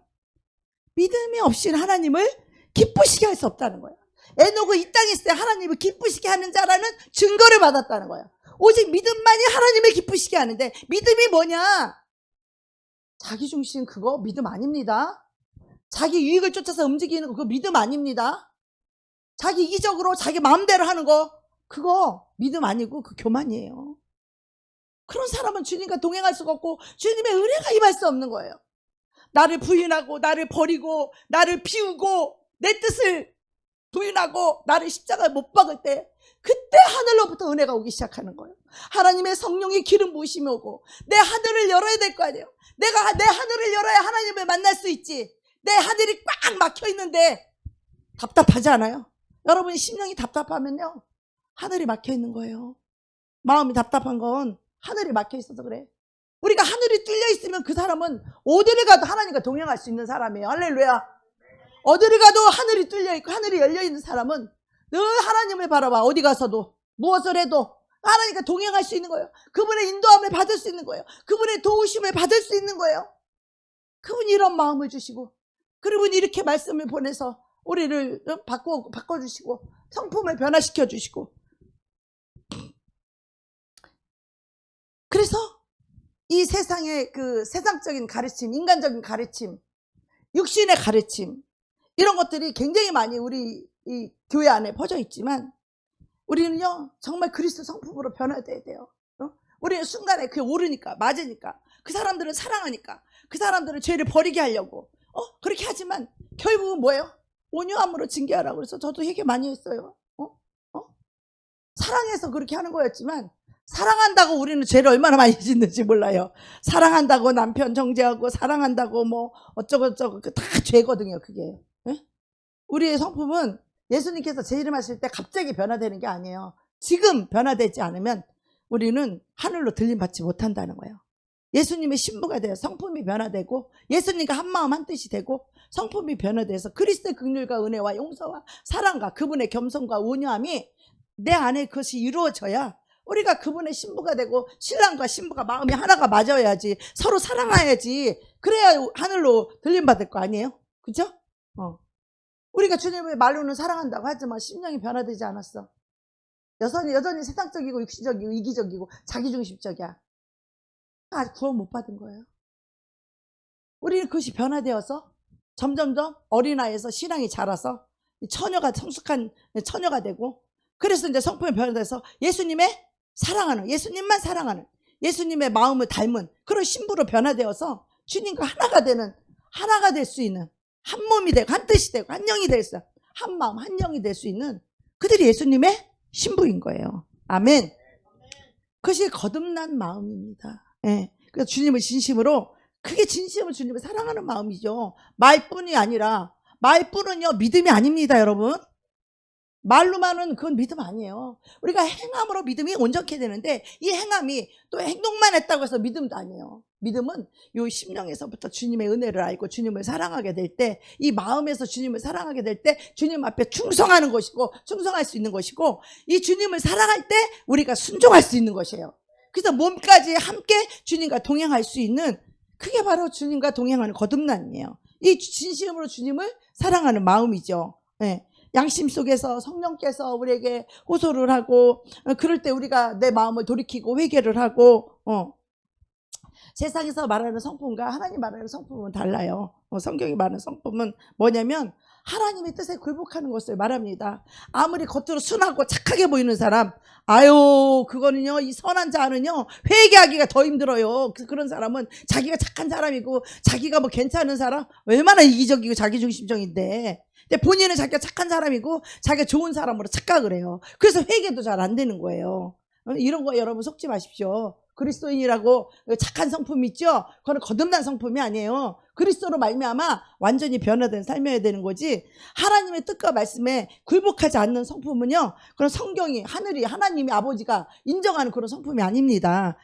믿음이 없이는 하나님을 기쁘시게 할 수 없다는 거예요. 에녹은 이 땅에 있을 때 하나님을 기쁘시게 하는 자라는 증거를 받았다는 거예요. 오직 믿음만이 하나님을 기쁘시게 하는데, 믿음이 뭐냐? 자기중심, 그거 믿음 아닙니다. 자기 유익을 쫓아서 움직이는 거, 그거 믿음 아닙니다. 자기 이기적으로 자기 마음대로 하는 거, 그거 믿음 아니고 그 교만이에요. 그런 사람은 주님과 동행할 수가 없고 주님의 은혜가 임할 수 없는 거예요. 나를 부인하고 나를 버리고 나를 비우고 내 뜻을 부인하고 나를 십자가에 못 박을 때, 그때 하늘로부터 은혜가 오기 시작하는 거예요. 하나님의 성령의 기름 부으심이 오고 내 하늘을 열어야 될 거 아니에요. 내가 내 하늘을 열어야 하나님을 만날 수 있지. 내 하늘이 꽉 막혀 있는데 답답하지 않아요? 여러분이 심령이 답답하면요, 하늘이 막혀 있는 거예요. 마음이 답답한 건 하늘이 막혀 있어서 그래. 우리가 하늘이 뚫려 있으면 그 사람은 어디를 가도 하나님과 동행할 수 있는 사람이에요. 할렐루야. 어디를 가도 하늘이 뚫려 있고 하늘이 열려 있는 사람은 늘 하나님을 바라봐. 어디 가서도 무엇을 해도 하나님과 동행할 수 있는 거예요. 그분의 인도함을 받을 수 있는 거예요. 그분의 도우심을 받을 수 있는 거예요. 그분이 이런 마음을 주시고, 그분이 이렇게 말씀을 보내서 우리를 바꿔주시고 성품을 변화시켜 주시고, 그래서 이 세상의 그 세상적인 가르침, 인간적인 가르침, 육신의 가르침, 이런 것들이 굉장히 많이 우리 이 교회 안에 퍼져 있지만, 우리는요 정말 그리스도 성품으로 변화돼야 돼요. 우리는 순간에 그게 옳으니까, 맞으니까, 그 사람들은 사랑하니까, 그 사람들은 죄를 버리게 하려고 그렇게 하지만 결국은 뭐예요? 온유함으로 징계하라고. 그래서 저도 얘기 많이 했어요. 사랑해서 그렇게 하는 거였지만, 사랑한다고 우리는 죄를 얼마나 많이 짓는지 몰라요. 사랑한다고 남편 정죄하고, 사랑한다고 뭐 어쩌고저쩌고, 다 죄거든요 그게. 네? 우리의 성품은 예수님께서 제 이름 하실 때 갑자기 변화되는 게 아니에요. 지금 변화되지 않으면 우리는 하늘로 들림받지 못한다는 거예요. 예수님의 신부가 돼요. 성품이 변화되고 예수님과 한마음 한뜻이 되고 성품이 변화돼서 그리스도의 긍휼과 은혜와 용서와 사랑과 그분의 겸손과 온유함이 내 안에 그것이 이루어져야 우리가 그분의 신부가 되고, 신랑과 신부가 마음이 하나가 맞아야지, 서로 사랑해야지, 그래야 하늘로 들림받을 거 아니에요? 그죠? 우리가 주님을 말로는 사랑한다고 하지만 심령이 변화되지 않았어. 여전히 세상적이고 육신적이고 이기적이고 자기중심적이야. 아직 구원 못 받은 거예요. 우리는 그것이 변화되어서 점점점 어린아이에서 신앙이 자라서 처녀가, 성숙한 처녀가 되고, 그래서 이제 성품이 변화돼서 예수님의 사랑하는, 예수님만 사랑하는, 예수님의 마음을 닮은 그런 신부로 변화되어서 주님과 하나가 되는, 하나가 될 수 있는, 한 몸이 되고 한 뜻이 되고 한 영이 될 수, 한 마음 한 영이 될 수 있는 그들이 예수님의 신부인 거예요. 아멘. 그것이 거듭난 마음입니다. 예. 그래서 주님을 진심으로, 그게 진심으로 주님을 사랑하는 마음이죠. 말뿐이 아니라, 말뿐은요 믿음이 아닙니다 여러분. 말로만은 그건 믿음 아니에요. 우리가 행함으로 믿음이 온전케 되는데, 이 행함이 또 행동만 했다고 해서 믿음도 아니에요. 믿음은 요 심령에서부터 주님의 은혜를 알고 주님을 사랑하게 될 때, 이 마음에서 주님을 사랑하게 될 때 주님 앞에 충성하는 것이고, 충성할 수 있는 것이고, 이 주님을 사랑할 때 우리가 순종할 수 있는 것이에요. 그래서 몸까지 함께 주님과 동행할 수 있는, 그게 바로 주님과 동행하는 거듭남이에요. 이 진심으로 주님을 사랑하는 마음이죠. 네. 양심 속에서 성령께서 우리에게 호소를 하고, 그럴 때 우리가 내 마음을 돌이키고 회개를 하고, 세상에서 말하는 성품과 하나님 말하는 성품은 달라요. 성경이 말하는 성품은 뭐냐면 하나님의 뜻에 굴복하는 것을 말합니다. 아무리 겉으로 순하고 착하게 보이는 사람, 아유 그거는요, 이 선한 자는요 회개하기가 더 힘들어요. 그런 사람은 자기가 착한 사람이고 자기가 뭐 괜찮은 사람, 얼마나 이기적이고 자기중심적인데, 근데 본인은 자기가 착한 사람이고 자기가 좋은 사람으로 착각을 해요. 그래서 회개도 잘 안 되는 거예요. 이런 거 여러분 속지 마십시오. 그리스도인이라고 착한 성품 있죠? 그건 거듭난 성품이 아니에요. 그리스도로 말미암아 완전히 변화된 삶이어야 되는 거지. 하나님의 뜻과 말씀에 굴복하지 않는 성품은요, 그런 성경이 하늘이 하나님이 아버지가 인정하는 그런 성품이 아닙니다.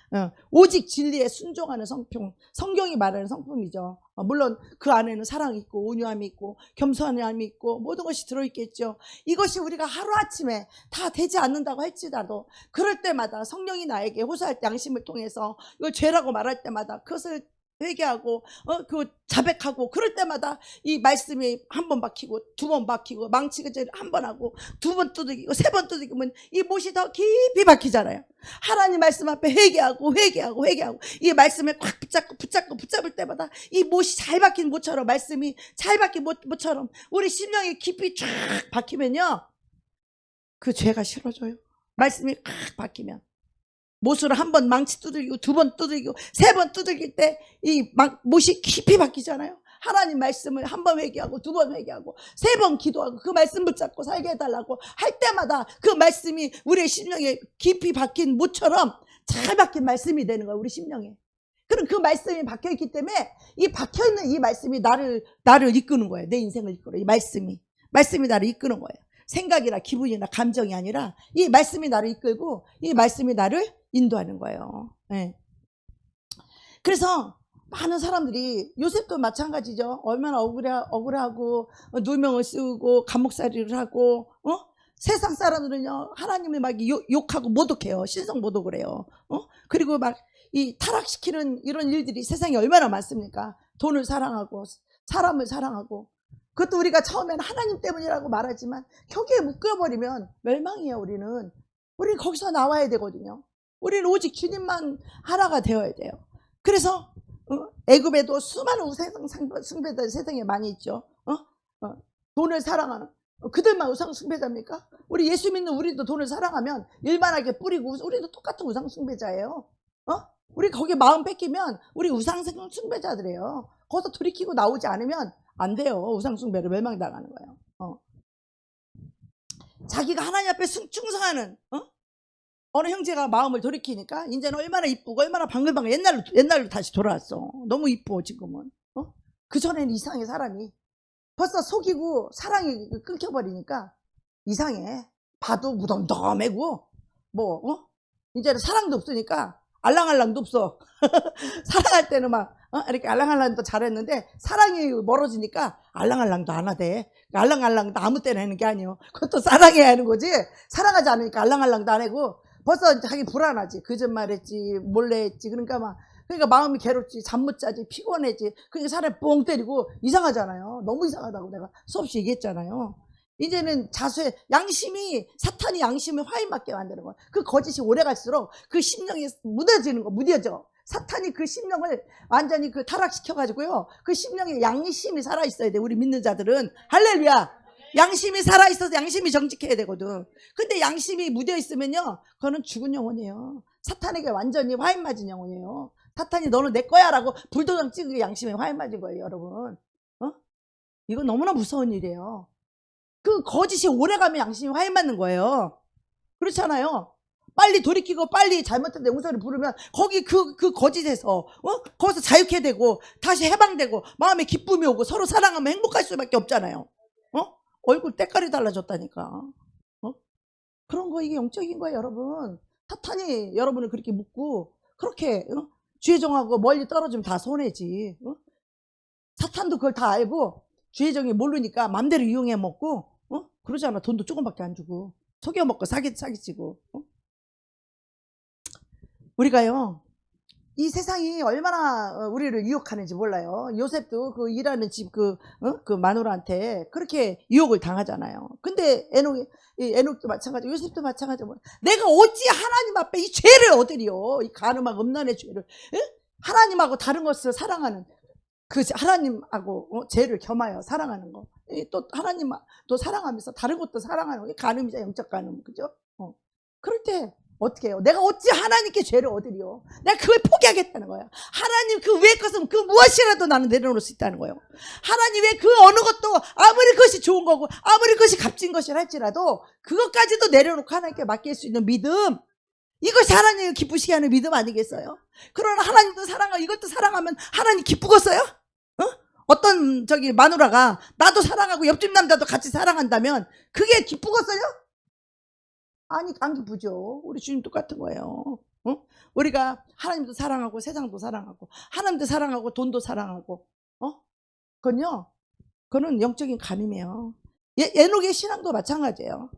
오직 진리에 순종하는 성품, 성경이 말하는 성품이죠. 물론 그 안에는 사랑이 있고 온유함이 있고 겸손함이 있고 모든 것이 들어있겠죠. 이것이 우리가 하루아침에 다 되지 않는다고 할지라도 그럴 때마다 성령이 나에게 호소할 때 양심을 통해서 이걸 죄라고 말할 때마다 그것을 회개하고 그 자백하고 그럴 때마다 이 말씀이 한 번 박히고 두 번 박히고 망치고 한 번 하고 두 번 두들기고 세 번 두들기면 이 못이 더 깊이 박히잖아요. 하나님 말씀 앞에 회개하고 이 말씀을 꽉 붙잡을 때마다 이 못이 잘 박힌 못처럼, 말씀이 잘 박힌 못처럼 우리 심령에 깊이 쫙 박히면요, 그 죄가 싫어져요. 말씀이 꽉 박히면. 못으로 한 번 망치 두들기고 두 번 두들기고 세 번 두들길 때 이 못이 깊이 박히잖아요. 하나님 말씀을 한 번 회개하고 두 번 회개하고 세 번 기도하고 그 말씀 붙잡고 살게 해달라고 할 때마다 그 말씀이 우리의 심령에 깊이 박힌 못처럼 잘 박힌 말씀이 되는 거예요. 우리 심령에. 그럼 그 말씀이 박혀있기 때문에 이 박혀있는 이 말씀이 나를 이끄는 거예요. 내 인생을 이끌어. 이 말씀이 나를 이끄는 거예요. 생각이나 기분이나 감정이 아니라 이 말씀이 나를 이끌고 이 말씀이 나를 인도하는 거예요. 네. 그래서 많은 사람들이, 요셉도 마찬가지죠. 얼마나 억울하고 누명을 쓰고 감옥살이를 하고 세상 사람들은요 하나님을 막 욕하고 모독해요. 신성 모독을 해요. 그리고 막 이 타락시키는 이런 일들이 세상에 얼마나 많습니까? 돈을 사랑하고 사람을 사랑하고, 그것도 우리가 처음에는 하나님 때문이라고 말하지만 거기에 묶여버리면 멸망이에요. 우리는 거기서 나와야 되거든요. 우리는 오직 주님만 하나가 되어야 돼요. 그래서 애굽에도 수많은 우상 숭배자들 세상에 많이 있죠. 돈을 사랑하는 그들만 우상 숭배자입니까? 우리 예수 믿는 우리도 돈을 사랑하면 일반하게 뿌리고 우리도 똑같은 우상 숭배자예요. 우리 거기에 마음 뺏기면 우리 우상 숭배자들이에요. 거기서 돌이키고 나오지 않으면 안 돼요. 우상 숭배를 멸망당하는 거예요. 자기가 하나님 앞에 충성하는 어느 형제가 마음을 돌이키니까 이제는 얼마나 이쁘고 얼마나 방글방글 옛날로 다시 돌아왔어. 너무 이뻐 지금은. 그전에는 이상해. 사람이 벌써 속이고 사랑이 끊겨버리니까 이상해. 봐도 무덤덤해고 이제는 사랑도 없으니까 알랑알랑도 없어. 사랑할 때는 막 이렇게 알랑알랑도 잘했는데 사랑이 멀어지니까 알랑알랑도 안 하대. 알랑알랑도 아무 때나 하는 게 아니에요. 그것도 사랑해야 하는 거지. 사랑하지 않으니까 알랑알랑도 안 하고 벌써 자기 불안하지. 거짓말했지 몰래 했지. 그러니까 마음이 괴롭지, 잠 못 자지, 피곤해지. 그러니까 사람이 뻥 때리고 이상하잖아요. 너무 이상하다고 내가 수없이 얘기했잖아요. 이제는 양심이, 사탄이 양심을 화인맞게 만드는 거야. 그 거짓이 오래 갈수록 그 심령이 무뎌져. 사탄이 그 심령을 완전히 타락시켜가지고요. 그 심령에 양심이 살아있어야 돼. 우리 믿는 자들은. 할렐루야! 양심이 살아있어서 양심이 정직해야 되거든. 근데 양심이 묻어있으면요, 그거는 죽은 영혼이에요. 사탄에게 완전히 화인맞은 영혼이에요. 사탄이 너는 내 거야 라고 불도장 찍은 양심에 화인맞은 거예요, 여러분. 이건 너무나 무서운 일이에요. 그 거짓이 오래가면 양심이 화인맞는 거예요. 그렇잖아요. 빨리 돌이키고 빨리 잘못된 용서를 부르면 거기 그 거짓에서 거기서 자유케 되고 다시 해방되고 마음에 기쁨이 오고 서로 사랑하면 행복할 수밖에 없잖아요. 얼굴 때깔이 달라졌다니까. 그런 거, 이게 영적인 거예요, 여러분. 사탄이 여러분을 그렇게 묶고 그렇게 주의정하고 멀리 떨어지면 다 손해지. 사탄도 그걸 다 알고 주의정이 모르니까 맘대로 이용해 먹고 그러잖아. 돈도 조금밖에 안 주고 속여 먹고 사기치고. 우리가요, 이 세상이 얼마나 우리를 유혹하는지 몰라요. 요셉도 그 일하는 집 그 마누라한테 그렇게 유혹을 당하잖아요. 근데 에녹도 마찬가지고 요셉도 마찬가지고, 내가 어찌 하나님 앞에 이 죄를 얻으리요? 이 간음하고 음란의 죄를. 하나님하고 다른 것을 사랑하는 그 하나님하고 죄를 겸하여 사랑하는 거. 또 하나님도 사랑하면서 다른 것도 사랑하는 거. 간음이자 영적 간음, 그죠? 그럴 때 어떻게 해요? 내가 어찌 하나님께 죄를 얻으리요? 내가 그걸 포기하겠다는 거예요. 하나님 그 외의 것은 그 무엇이라도 나는 내려놓을 수 있다는 거예요. 하나님의 그 어느 것도 아무리 그것이 좋은 거고 아무리 그것이 값진 것이라 할지라도 그것까지도 내려놓고 하나님께 맡길 수 있는 믿음, 이것이 하나님을 기쁘시게 하는 믿음 아니겠어요? 그러나 하나님도 사랑하고 이것도 사랑하면 하나님 기쁘겠어요? 어떤 저기 마누라가 나도 사랑하고 옆집 남자도 같이 사랑한다면 그게 기쁘겠어요? 아니, 안 기쁘죠. 우리 주님 똑같은 거예요. 어? 우리가 하나님도 사랑하고 세상도 사랑하고 하나님도 사랑하고 돈도 사랑하고 그건요, 그거는 영적인 간음이에요. 에녹의 신앙도 마찬가지예요.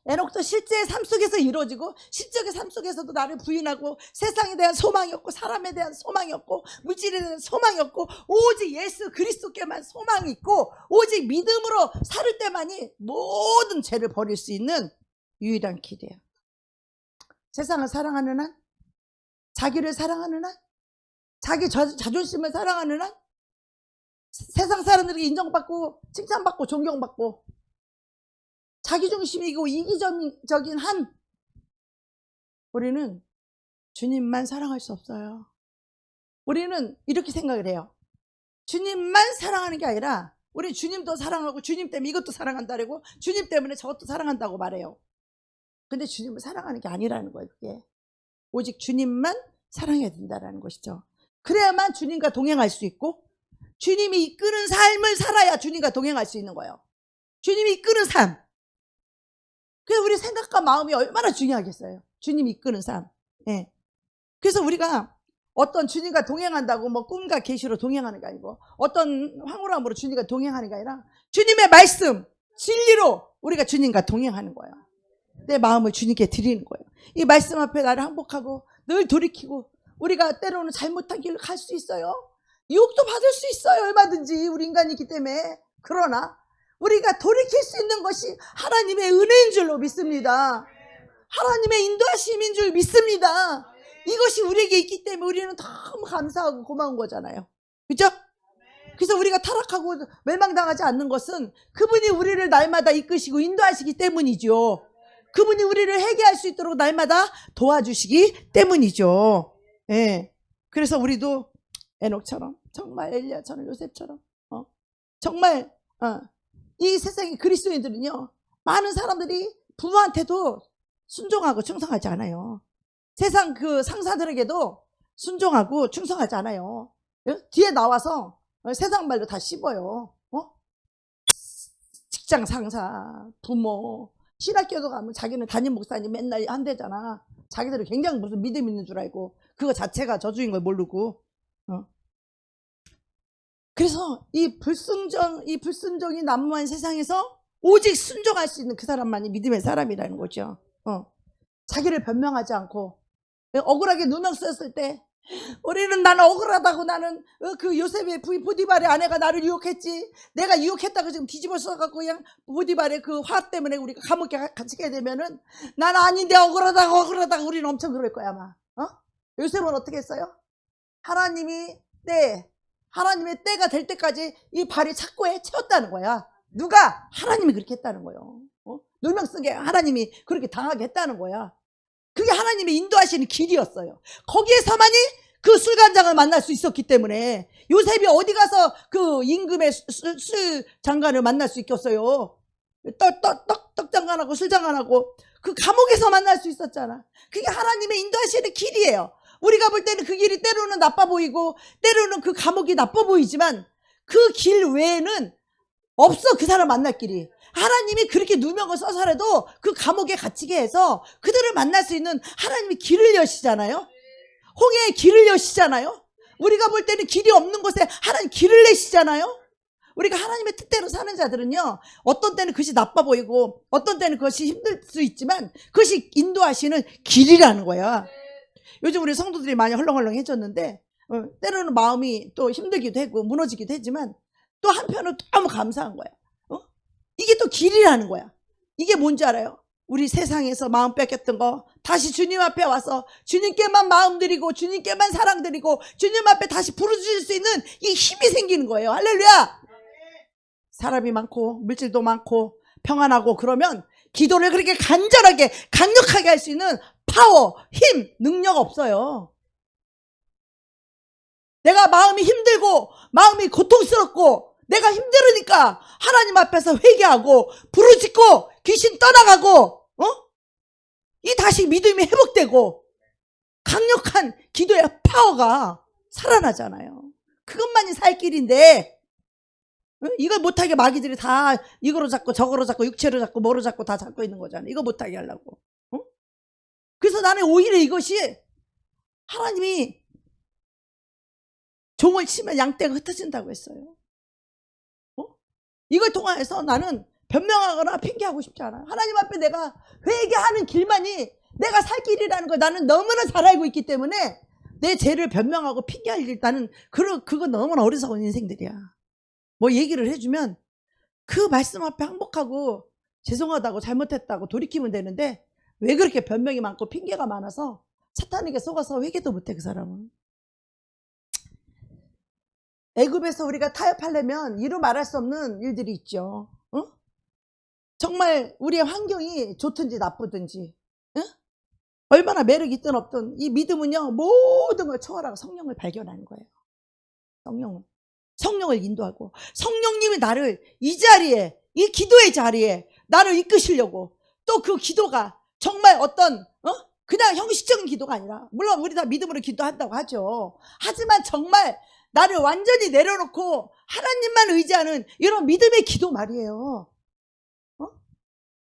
에녹도 실제 삶 속에서 이루어지고 실적의 삶 속에서도 나를 부인하고 세상에 대한 소망이 없고 사람에 대한 소망이 없고 물질에 대한 소망이 없고 오직 예수 그리스도께만 소망이 있고 오직 믿음으로 살 때만이 모든 죄를 버릴 수 있는 유일한 길이에요. 세상을 사랑하는 한, 자기를 사랑하는 한, 자기 자존심을 사랑하는 한, 세상 사람들에게 인정받고 칭찬받고 존경받고 자기중심이고 이기적인 한, 우리는 주님만 사랑할 수 없어요. 우리는 이렇게 생각을 해요. 주님만 사랑하는 게 아니라 우리 주님도 사랑하고 주님 때문에 이것도 사랑한다고 주님 때문에 저것도 사랑한다고 말해요. 근데 주님을 사랑하는 게 아니라는 거예요. 그게 오직 주님만 사랑해야 된다는 것이죠. 그래야만 주님과 동행할 수 있고 주님이 이끄는 삶을 살아야 주님과 동행할 수 있는 거예요. 주님이 이끄는 삶. 그래서 우리 생각과 마음이 얼마나 중요하겠어요. 주님이 이끄는 삶. 예. 그래서 우리가 어떤 주님과 동행한다고 뭐 꿈과 계시로 동행하는 게 아니고 어떤 황홀함으로 주님과 동행하는 게 아니라 주님의 말씀, 진리로 우리가 주님과 동행하는 거예요. 내 마음을 주님께 드리는 거예요. 이 말씀 앞에 나를 항복하고 늘 돌이키고 우리가 때로는 잘못한 길을 갈 수 있어요. 유혹도 받을 수 있어요. 얼마든지 우리 인간이기 때문에. 그러나 우리가 돌이킬 수 있는 것이 하나님의 은혜인 줄로 믿습니다. 하나님의 인도하심인 줄 믿습니다. 이것이 우리에게 있기 때문에 우리는 너무 감사하고 고마운 거잖아요. 그렇죠? 그래서 우리가 타락하고 멸망당하지 않는 것은 그분이 우리를 날마다 이끄시고 인도하시기 때문이죠. 그분이 우리를 회개할 수 있도록 날마다 도와주시기 때문이죠. 예. 그래서 우리도 에녹처럼 정말 엘리야처럼 요셉처럼 정말 이 세상의 그리스도인들은요, 많은 사람들이 부모한테도 순종하고 충성하지 않아요. 세상 그 상사들에게도 순종하고 충성하지 않아요. 뒤에 나와서 세상 말로 다 씹어요. 직장 상사, 부모, 신학교도 가면 자기는 담임 목사님 맨날 한대잖아. 자기들은 굉장히 무슨 믿음 있는 줄 알고 그거 자체가 저주인 걸 모르고. 그래서 이 불순종이 난무한 세상에서 오직 순종할 수 있는 그 사람만이 믿음의 사람이라는 거죠. 자기를 변명하지 않고 억울하게 누명 썼을 때 우리는 나는 억울하다고 나는 그 요셉의 부인 보디발의 아내가 나를 유혹했지. 내가 유혹했다고 지금 뒤집어 써갖고 그냥 보디발의 그 화 때문에 우리가 감옥에 갇히게 되면은 나는 아닌데 억울하다고 우리는 엄청 그럴 거야 아마. 요셉은 어떻게 했어요? 하나님의 때가 될 때까지 이 발이 착고에 채웠다는 거야. 누가? 하나님이 그렇게 했다는 거예요. 누명 쓴 게 하나님이 그렇게 당하게 했다는 거야. 그게 하나님의 인도하시는 길이었어요. 거기에서만이 그 술간장을 만날 수 있었기 때문에 요셉이 어디 가서 그 임금의 술 장관을 만날 수 있겠어요. 떡장관하고 술장관하고 그 감옥에서 만날 수 있었잖아. 그게 하나님의 인도하시는 길이에요. 우리가 볼 때는 그 길이 때로는 나빠 보이고 때로는 그 감옥이 나빠 보이지만 그 길 외에는 없어. 그 사람 만날 길이. 하나님이 그렇게 누명을 써서라도 그 감옥에 갇히게 해서 그들을 만날 수 있는 하나님이 길을 여시잖아요. 홍해의 길을 여시잖아요. 우리가 볼 때는 길이 없는 곳에 하나님 길을 내시잖아요. 우리가 하나님의 뜻대로 사는 자들은요, 어떤 때는 그것이 나빠 보이고 어떤 때는 그것이 힘들 수 있지만 그것이 인도하시는 길이라는 거야. 요즘 우리 성도들이 많이 헐렁헐렁해졌는데 때로는 마음이 또 힘들기도 하고 무너지기도 하지만 또 한편은 너무 감사한 거야. 이게 또 길이라는 거야. 이게 뭔지 알아요? 우리 세상에서 마음 뺏겼던 거 다시 주님 앞에 와서 주님께만 마음 드리고 주님께만 사랑 드리고 주님 앞에 다시 부르짖을 수 있는 이 힘이 생기는 거예요. 할렐루야. 사람이 많고 물질도 많고 평안하고 그러면 기도를 그렇게 간절하게 강력하게 할 수 있는 파워, 힘, 능력 없어요. 내가 마음이 힘들고 마음이 고통스럽고 내가 힘들으니까 하나님 앞에서 회개하고 부르짖고 귀신 떠나가고 이 다시 믿음이 회복되고 강력한 기도의 파워가 살아나잖아요. 그것만이 살 길인데, 응? 이걸 못하게 마귀들이 다 이거로 잡고 저거로 잡고 육체로 잡고 뭐로 잡고 다 잡고 있는 거잖아. 이거 못하게 하려고. 응? 그래서 나는 오히려 이것이 하나님이 종을 치면 양떼가 흩어진다고 했어요. 이걸 통해서 나는 변명하거나 핑계하고 싶지 않아요. 하나님 앞에 내가 회개하는 길만이 내가 살 길이라는 걸 나는 너무나 잘 알고 있기 때문에 내 죄를 변명하고 핑계할 일, 나는 그거 너무나 어리석은 인생들이야. 뭐 얘기를 해주면 그 말씀 앞에 항복하고 죄송하다고 잘못했다고 돌이키면 되는데 왜 그렇게 변명이 많고 핑계가 많아서 사탄에게 속아서 회개도 못해 그 사람은. 애굽에서 우리가 타협하려면 이루 말할 수 없는 일들이 있죠. 어? 정말 우리의 환경이 좋든지 나쁘든지, 어? 얼마나 매력이 있든 없든 이 믿음은요 모든 걸 초월하고 성령을 발견하는 거예요. 성령을 인도하고 성령님이 나를 이 자리에, 이 기도의 자리에 나를 이끄시려고, 또 그 기도가 정말 어떤 그냥 형식적인 기도가 아니라, 물론 우리 다 믿음으로 기도한다고 하죠. 하지만 정말 나를 완전히 내려놓고 하나님만 의지하는 이런 믿음의 기도 말이에요.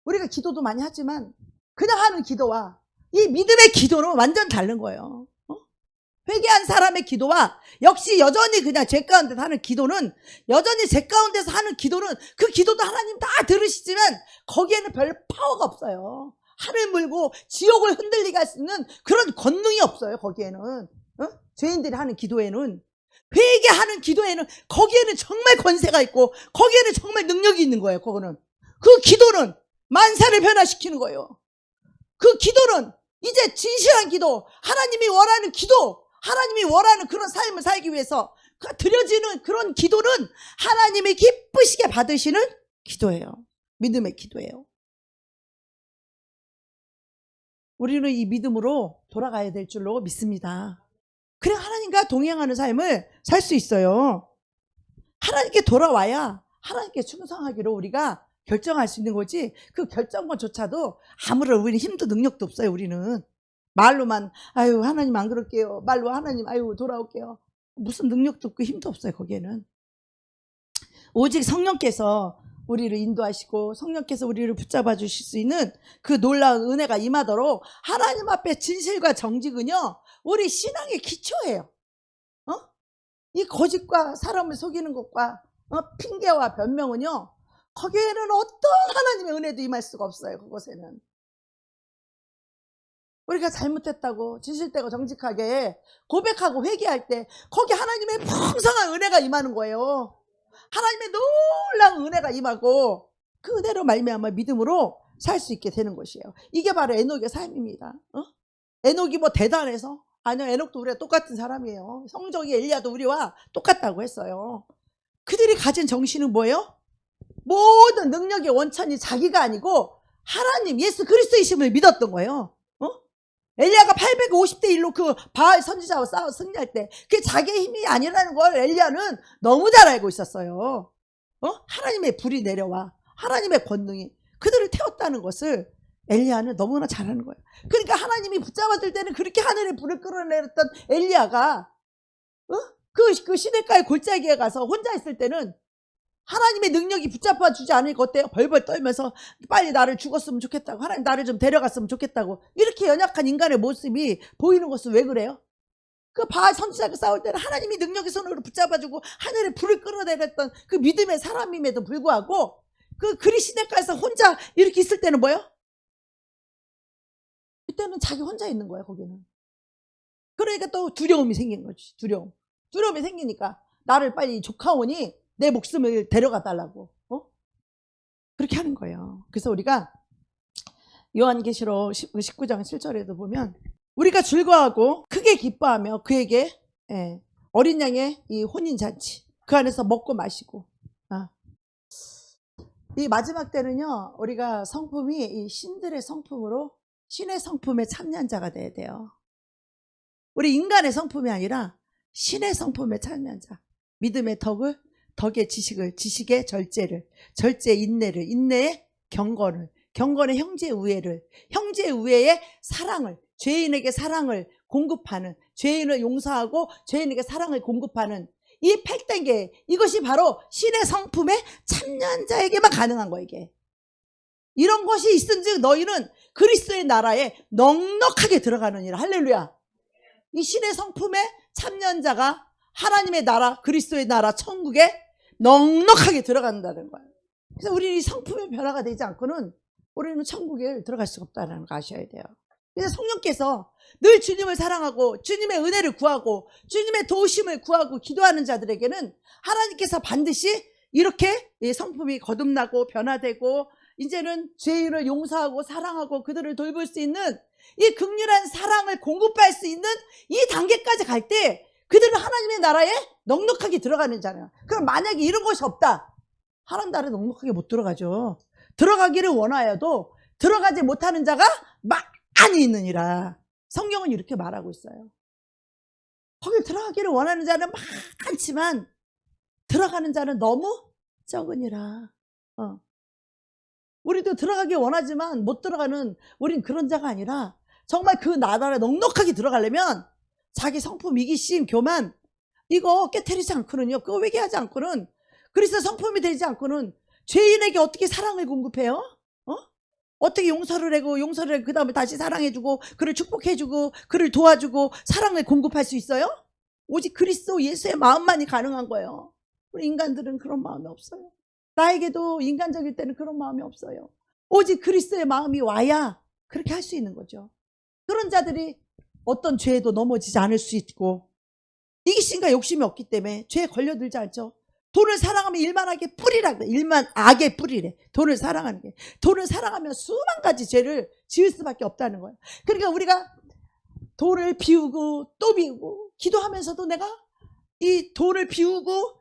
우리가 기도도 많이 하지만 그냥 하는 기도와 이 믿음의 기도는 완전 다른 거예요. 회개한 사람의 기도와 역시 여전히 그냥 죄 가운데서 하는 기도는, 여전히 죄 가운데서 하는 기도는 그 기도도 하나님 다 들으시지만 거기에는 별 파워가 없어요. 하늘 물고 지옥을 흔들리게 할 수 있는 그런 권능이 없어요. 거기에는 죄인들이 하는 기도에는, 회개하는 기도에는 거기에는 정말 권세가 있고 거기에는 정말 능력이 있는 거예요. 그거는, 그 기도는 만사를 변화시키는 거예요. 그 기도는 이제 진실한 기도, 하나님이 원하는 기도, 하나님이 원하는 그런 삶을 살기 위해서 드려지는 그런 기도는 하나님이 기쁘시게 받으시는 기도예요. 믿음의 기도예요. 우리는 이 믿음으로 돌아가야 될 줄로 믿습니다. 그래 하나님과 동행하는 삶을 살 수 있어요. 하나님께 돌아와야 하나님께 충성하기로 우리가 결정할 수 있는 거지, 그 결정권조차도 아무런 우리는 힘도 능력도 없어요. 우리는 말로만 아유 하나님 안 그럴게요, 말로 하나님 아유 돌아올게요, 무슨 능력도 없고 힘도 없어요. 거기에는 오직 성령께서 우리를 인도하시고 성령께서 우리를 붙잡아 주실 수 있는 그 놀라운 은혜가 임하도록 하나님 앞에 진실과 정직은요 우리 신앙의 기초예요. 이 거짓과 사람을 속이는 것과 핑계와 변명은요 거기에는 어떤 하나님의 은혜도 임할 수가 없어요. 그곳에는 우리가 잘못했다고 진실되고 정직하게 고백하고 회개할 때 거기 하나님의 풍성한 은혜가 임하는 거예요. 하나님의 놀라운 은혜가 임하고 그 은혜로 말미암아 믿음으로 살 수 있게 되는 것이에요. 이게 바로 에녹의 삶입니다. 에녹이 뭐 대단해서? 아니요, 에녹도 우리가 똑같은 사람이에요. 성적이 엘리야도 우리와 똑같다고 했어요. 그들이 가진 정신은 뭐예요? 모든 능력의 원천이 자기가 아니고 하나님 예수 그리스도이심을 믿었던 거예요. 엘리야가 850대 1로 그 바알 선지자와 싸워 승리할 때 그게 자기의 힘이 아니라는 걸 엘리야는 너무 잘 알고 있었어요. 하나님의 불이 내려와 하나님의 권능이 그들을 태웠다는 것을 엘리야는 너무나 잘하는 거예요. 그러니까 하나님이 붙잡아줄 때는 그렇게 하늘의 불을 끌어내렸던 엘리야가 그 시냇가의 골짜기에 가서 혼자 있을 때는 하나님의 능력이 붙잡아 주지 않을 것 어때요? 벌벌 떨면서 빨리 나를 죽었으면 좋겠다고, 하나님 나를 좀 데려갔으면 좋겠다고, 이렇게 연약한 인간의 모습이 보이는 것은 왜 그래요? 그 바알 선지자가 싸울 때는 하나님이 능력의 손으로 붙잡아주고 하늘에 불을 끌어내렸던 그 믿음의 사람임에도 불구하고 그 그리 시냇가에서 혼자 이렇게 있을 때는 뭐예요? 그때는 자기 혼자 있는 거예요. 거기는. 그러니까 또 두려움이 생긴 거지. 두려움이 생기니까 나를 빨리 조카오니 내 목숨을 데려가 달라고 그렇게 하는 거예요. 그래서 우리가 요한계시록 19장 7절에도 보면 우리가 즐거워하고 크게 기뻐하며 그에게 어린 양의 이 혼인잔치 그 안에서 먹고 마시고, 이 마지막 때는요 우리가 성품이 이 신들의 성품으로 신의 성품에 참여한 자가 돼야 돼요. 우리 인간의 성품이 아니라 신의 성품에 참여한 자. 믿음의 덕의 지식을, 지식의 절제를, 절제의 인내를, 인내의 경건을, 경건의 형제의 우애를, 형제의 우애의 사랑을, 죄인에게 사랑을 공급하는, 죄인을 용서하고 죄인에게 사랑을 공급하는 이 8단계, 이것이 바로 신의 성품의 참여자에게만 가능한 거예요. 이게. 이런 것이 있은즉 너희는 그리스도의 나라에 넉넉하게 들어가느니라. 할렐루야. 이 신의 성품의 참여자가 하나님의 나라, 그리스도의 나라, 천국에 넉넉하게 들어간다는 거예요. 그래서 우리는 이 성품의 변화가 되지 않고는 우리는 천국에 들어갈 수가 없다는 거 아셔야 돼요. 그래서 성령께서 늘 주님을 사랑하고 주님의 은혜를 구하고 주님의 도우심을 구하고 기도하는 자들에게는 하나님께서 반드시 이렇게 성품이 거듭나고 변화되고 이제는 죄인을 용서하고 사랑하고 그들을 돌볼 수 있는 이 극률한 사랑을 공급할 수 있는 이 단계까지 갈 때 그들은 하나님의 나라에 넉넉하게 들어가는 자예요. 그럼 만약에 이런 것이 없다, 하나님 나라에 넉넉하게 못 들어가죠. 들어가기를 원하여도 들어가지 못하는 자가 많이 있느니라. 성경은 이렇게 말하고 있어요. 거기 들어가기를 원하는 자는 많지만 들어가는 자는 너무 적으니라. 우리도 들어가기 원하지만 못 들어가는, 우린 그런 자가 아니라 정말 그 나라에 넉넉하게 들어가려면 자기 성품, 이기심, 교만 이거 깨트리지 않고는요, 그거 회개하지 않고는, 그리스도 성품이 되지 않고는 죄인에게 어떻게 사랑을 공급해요? 어떻게 용서를 하고 그 다음에 다시 사랑해주고 그를 축복해주고 그를 도와주고 사랑을 공급할 수 있어요? 오직 그리스도 예수의 마음만이 가능한 거예요. 우리 인간들은 그런 마음이 없어요. 나에게도 인간적일 때는 그런 마음이 없어요. 오직 그리스도의 마음이 와야 그렇게 할 수 있는 거죠. 그런 자들이 어떤 죄에도 넘어지지 않을 수 있고 이기심과 욕심이 없기 때문에 죄에 걸려들지 않죠. 돈을 사랑하면 일만하게 뿌리라 그래. 일만 악의 뿌리래. 돈을 사랑하는 게. 돈을 사랑하면 수만 가지 죄를 지을 수밖에 없다는 거예요. 그러니까 우리가 돈을 비우고 또 비우고 기도하면서도 내가 이 돈을 비우고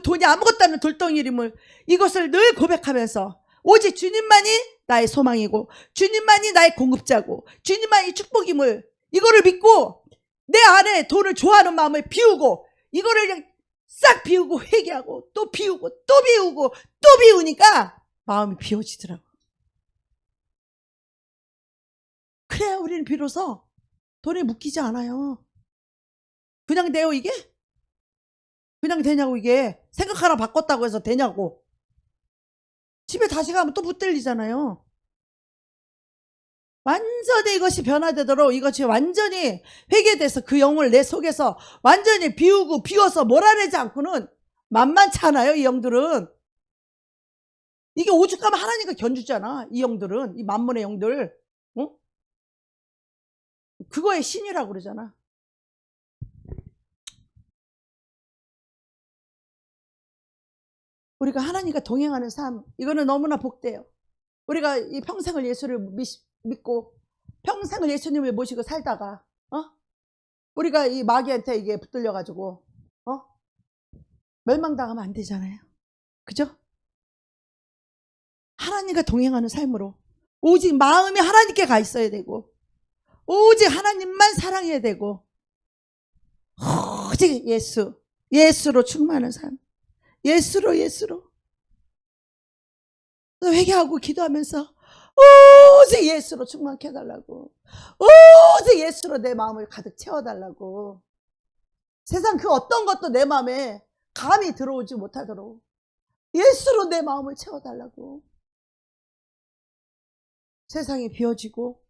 돈이 아무것도 않은 돌덩이림을 이것을 늘 고백하면서 오직 주님만이 나의 소망이고 주님만이 나의 공급자고 주님만이 축복임을 이거를 믿고 내 안에 돈을 좋아하는 마음을 비우고 이거를 그냥 싹 비우고 회개하고 또 비우고 또 비우고 또 비우니까 마음이 비워지더라고. 그래야 우리는 비로소 돈에 묶이지 않아요. 그냥 돼요 이게? 그냥 되냐고 이게? 생각 하나 바꿨다고 해서 되냐고. 집에 다시 가면 또 붙들리잖아요. 완전히 이것이 변화되도록 이것이 완전히 회개돼서 그 영을 내 속에서 완전히 비워서 몰아내지 않고는 만만치 않아요. 이 영들은. 이게 오죽하면 하나님과 견주잖아. 이 영들은. 이 만문의 영들. 그거의 신이라고 그러잖아. 우리가 하나님과 동행하는 삶, 이거는 너무나 복돼요. 우리가 이 평생을 예수를 믿고 평생을 예수님을 모시고 살다가 우리가 이 마귀한테 이게 붙들려가지고 멸망당하면 안 되잖아요. 그죠? 하나님과 동행하는 삶으로 오직 마음이 하나님께 가 있어야 되고 오직 하나님만 사랑해야 되고 오직 예수로 충만한 삶, 예수로 회개하고 기도하면서 오직 예수로 충만케 해달라고, 오직 예수로 내 마음을 가득 채워달라고. 세상 그 어떤 것도 내 마음에 감히 들어오지 못하도록 예수로 내 마음을 채워달라고. 세상이 비워지고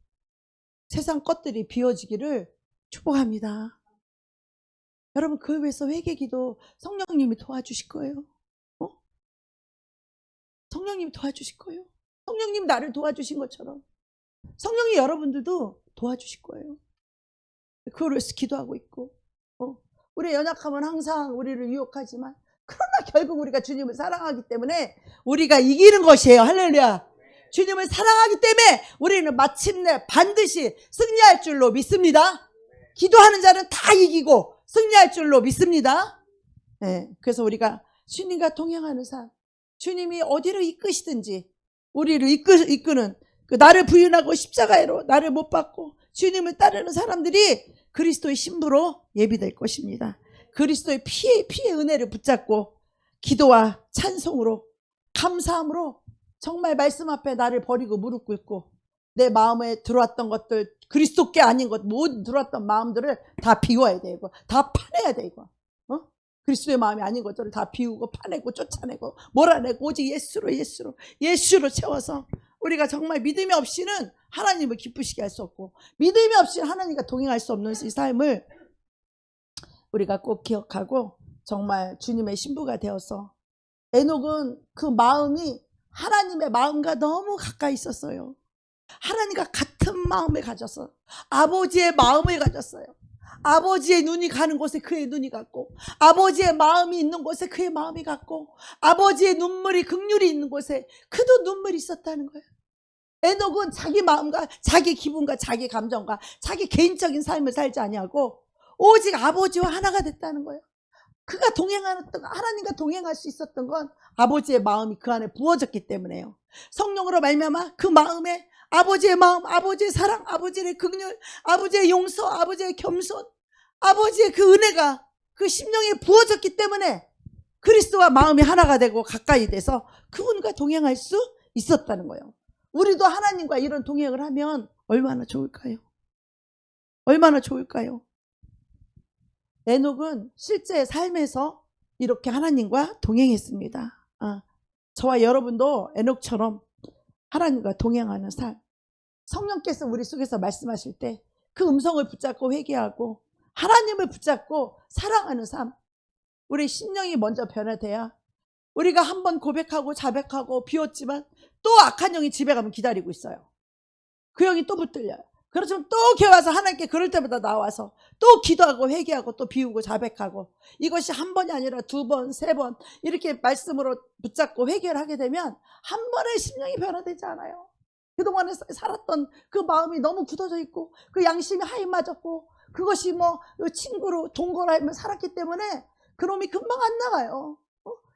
세상 것들이 비워지기를 축복합니다. 여러분, 그걸 위해서 회개기도 성령님이 도와주실 거예요. 성령님이 도와주실 거예요. 성령님 나를 도와주신 것처럼 성령이 여러분들도 도와주실 거예요. 그걸 위해서 기도하고 있고 우리의 연약함은 항상 우리를 유혹하지만 그러나 결국 우리가 주님을 사랑하기 때문에 우리가 이기는 것이에요. 할렐루야. 주님을 사랑하기 때문에 우리는 마침내 반드시 승리할 줄로 믿습니다. 기도하는 자는 다 이기고 승리할 줄로 믿습니다. 네, 그래서 우리가 주님과 동행하는 삶, 주님이 어디로 이끄시든지 우리를 이끄는 그 나를 부인하고 십자가로 나를 못 박고 주님을 따르는 사람들이 그리스도의 신부로 예비될 것입니다. 그리스도의 피의 은혜를 붙잡고 기도와 찬송으로 감사함으로 정말 말씀 앞에 나를 버리고 무릎 꿇고 내 마음에 들어왔던 것들, 그리스도께 아닌 것 모든 들어왔던 마음들을 다 비워야 되고 다 파내야 되고 그리스도의 마음이 아닌 것들을 다 비우고 파내고 쫓아내고 몰아내고 오직 예수로 채워서 우리가 정말 믿음이 없이는 하나님을 기쁘시게 할 수 없고 믿음이 없이는 하나님과 동행할 수 없는 이 삶을 우리가 꼭 기억하고 정말 주님의 신부가 되어서 에녹은 그 마음이 하나님의 마음과 너무 가까이 있었어요. 하나님과 같은 마음을 가졌어. 아버지의 마음을 가졌어요. 아버지의 눈이 가는 곳에 그의 눈이 갔고 아버지의 마음이 있는 곳에 그의 마음이 갔고 아버지의 눈물이 긍휼이 있는 곳에 그도 눈물이 있었다는 거예요. 에녹은 자기 마음과 자기 기분과 자기 감정과 자기 개인적인 삶을 살지 아니하고 오직 아버지와 하나가 됐다는 거예요. 그가 하나님과 동행할 수 있었던 건 아버지의 마음이 그 안에 부어졌기 때문에요. 성령으로 말미암아 그 마음에 아버지의 마음, 아버지의 사랑, 아버지의 긍휼, 아버지의 용서, 아버지의 겸손, 아버지의 그 은혜가 그 심령에 부어졌기 때문에 그리스도와 마음이 하나가 되고 가까이 돼서 그분과 동행할 수 있었다는 거예요. 우리도 하나님과 이런 동행을 하면 얼마나 좋을까요? 얼마나 좋을까요? 에녹은 실제 삶에서 이렇게 하나님과 동행했습니다. 저와 여러분도 에녹처럼 하나님과 동행하는 삶, 성령께서 우리 속에서 말씀하실 때 그 음성을 붙잡고 회개하고 하나님을 붙잡고 사랑하는 삶, 우리 심령이 먼저 변화돼야 우리가 한번 고백하고 자백하고 비웠지만 또 악한 영이 집에 가면 기다리고 있어요. 그 영이 또 붙들려요. 그렇지만 또 교회 와서 하나님께 그럴 때마다 나와서 또 기도하고 회개하고 또 비우고 자백하고 이것이 한 번이 아니라 두 번, 세 번 이렇게 말씀으로 붙잡고 회개를 하게 되면 한 번에 심령이 변화되지 않아요. 그동안에 살았던 그 마음이 너무 굳어져 있고 그 양심이 하이 맞았고 그것이 뭐 친구로 동거를 하며 살았기 때문에 그놈이 금방 안 나가요.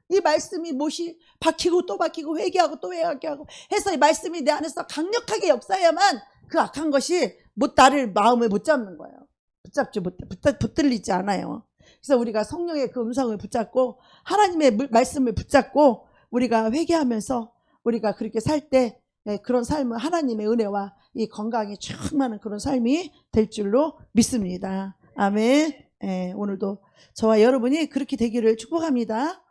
이 말씀이 못이 박히고 또 박히고 회개하고 또 회개하고 해서 이 말씀이 내 안에서 강력하게 역사해야만 그 악한 것이 나를 마음을 못 잡는 거예요. 붙잡지 못해, 붙들리지 않아요. 그래서 우리가 성령의 그 음성을 붙잡고 하나님의 말씀을 붙잡고 우리가 회개하면서 우리가 그렇게 살 때 그런 삶은 하나님의 은혜와 이 건강이 충만한 그런 삶이 될 줄로 믿습니다. 아멘. 오늘도 저와 여러분이 그렇게 되기를 축복합니다.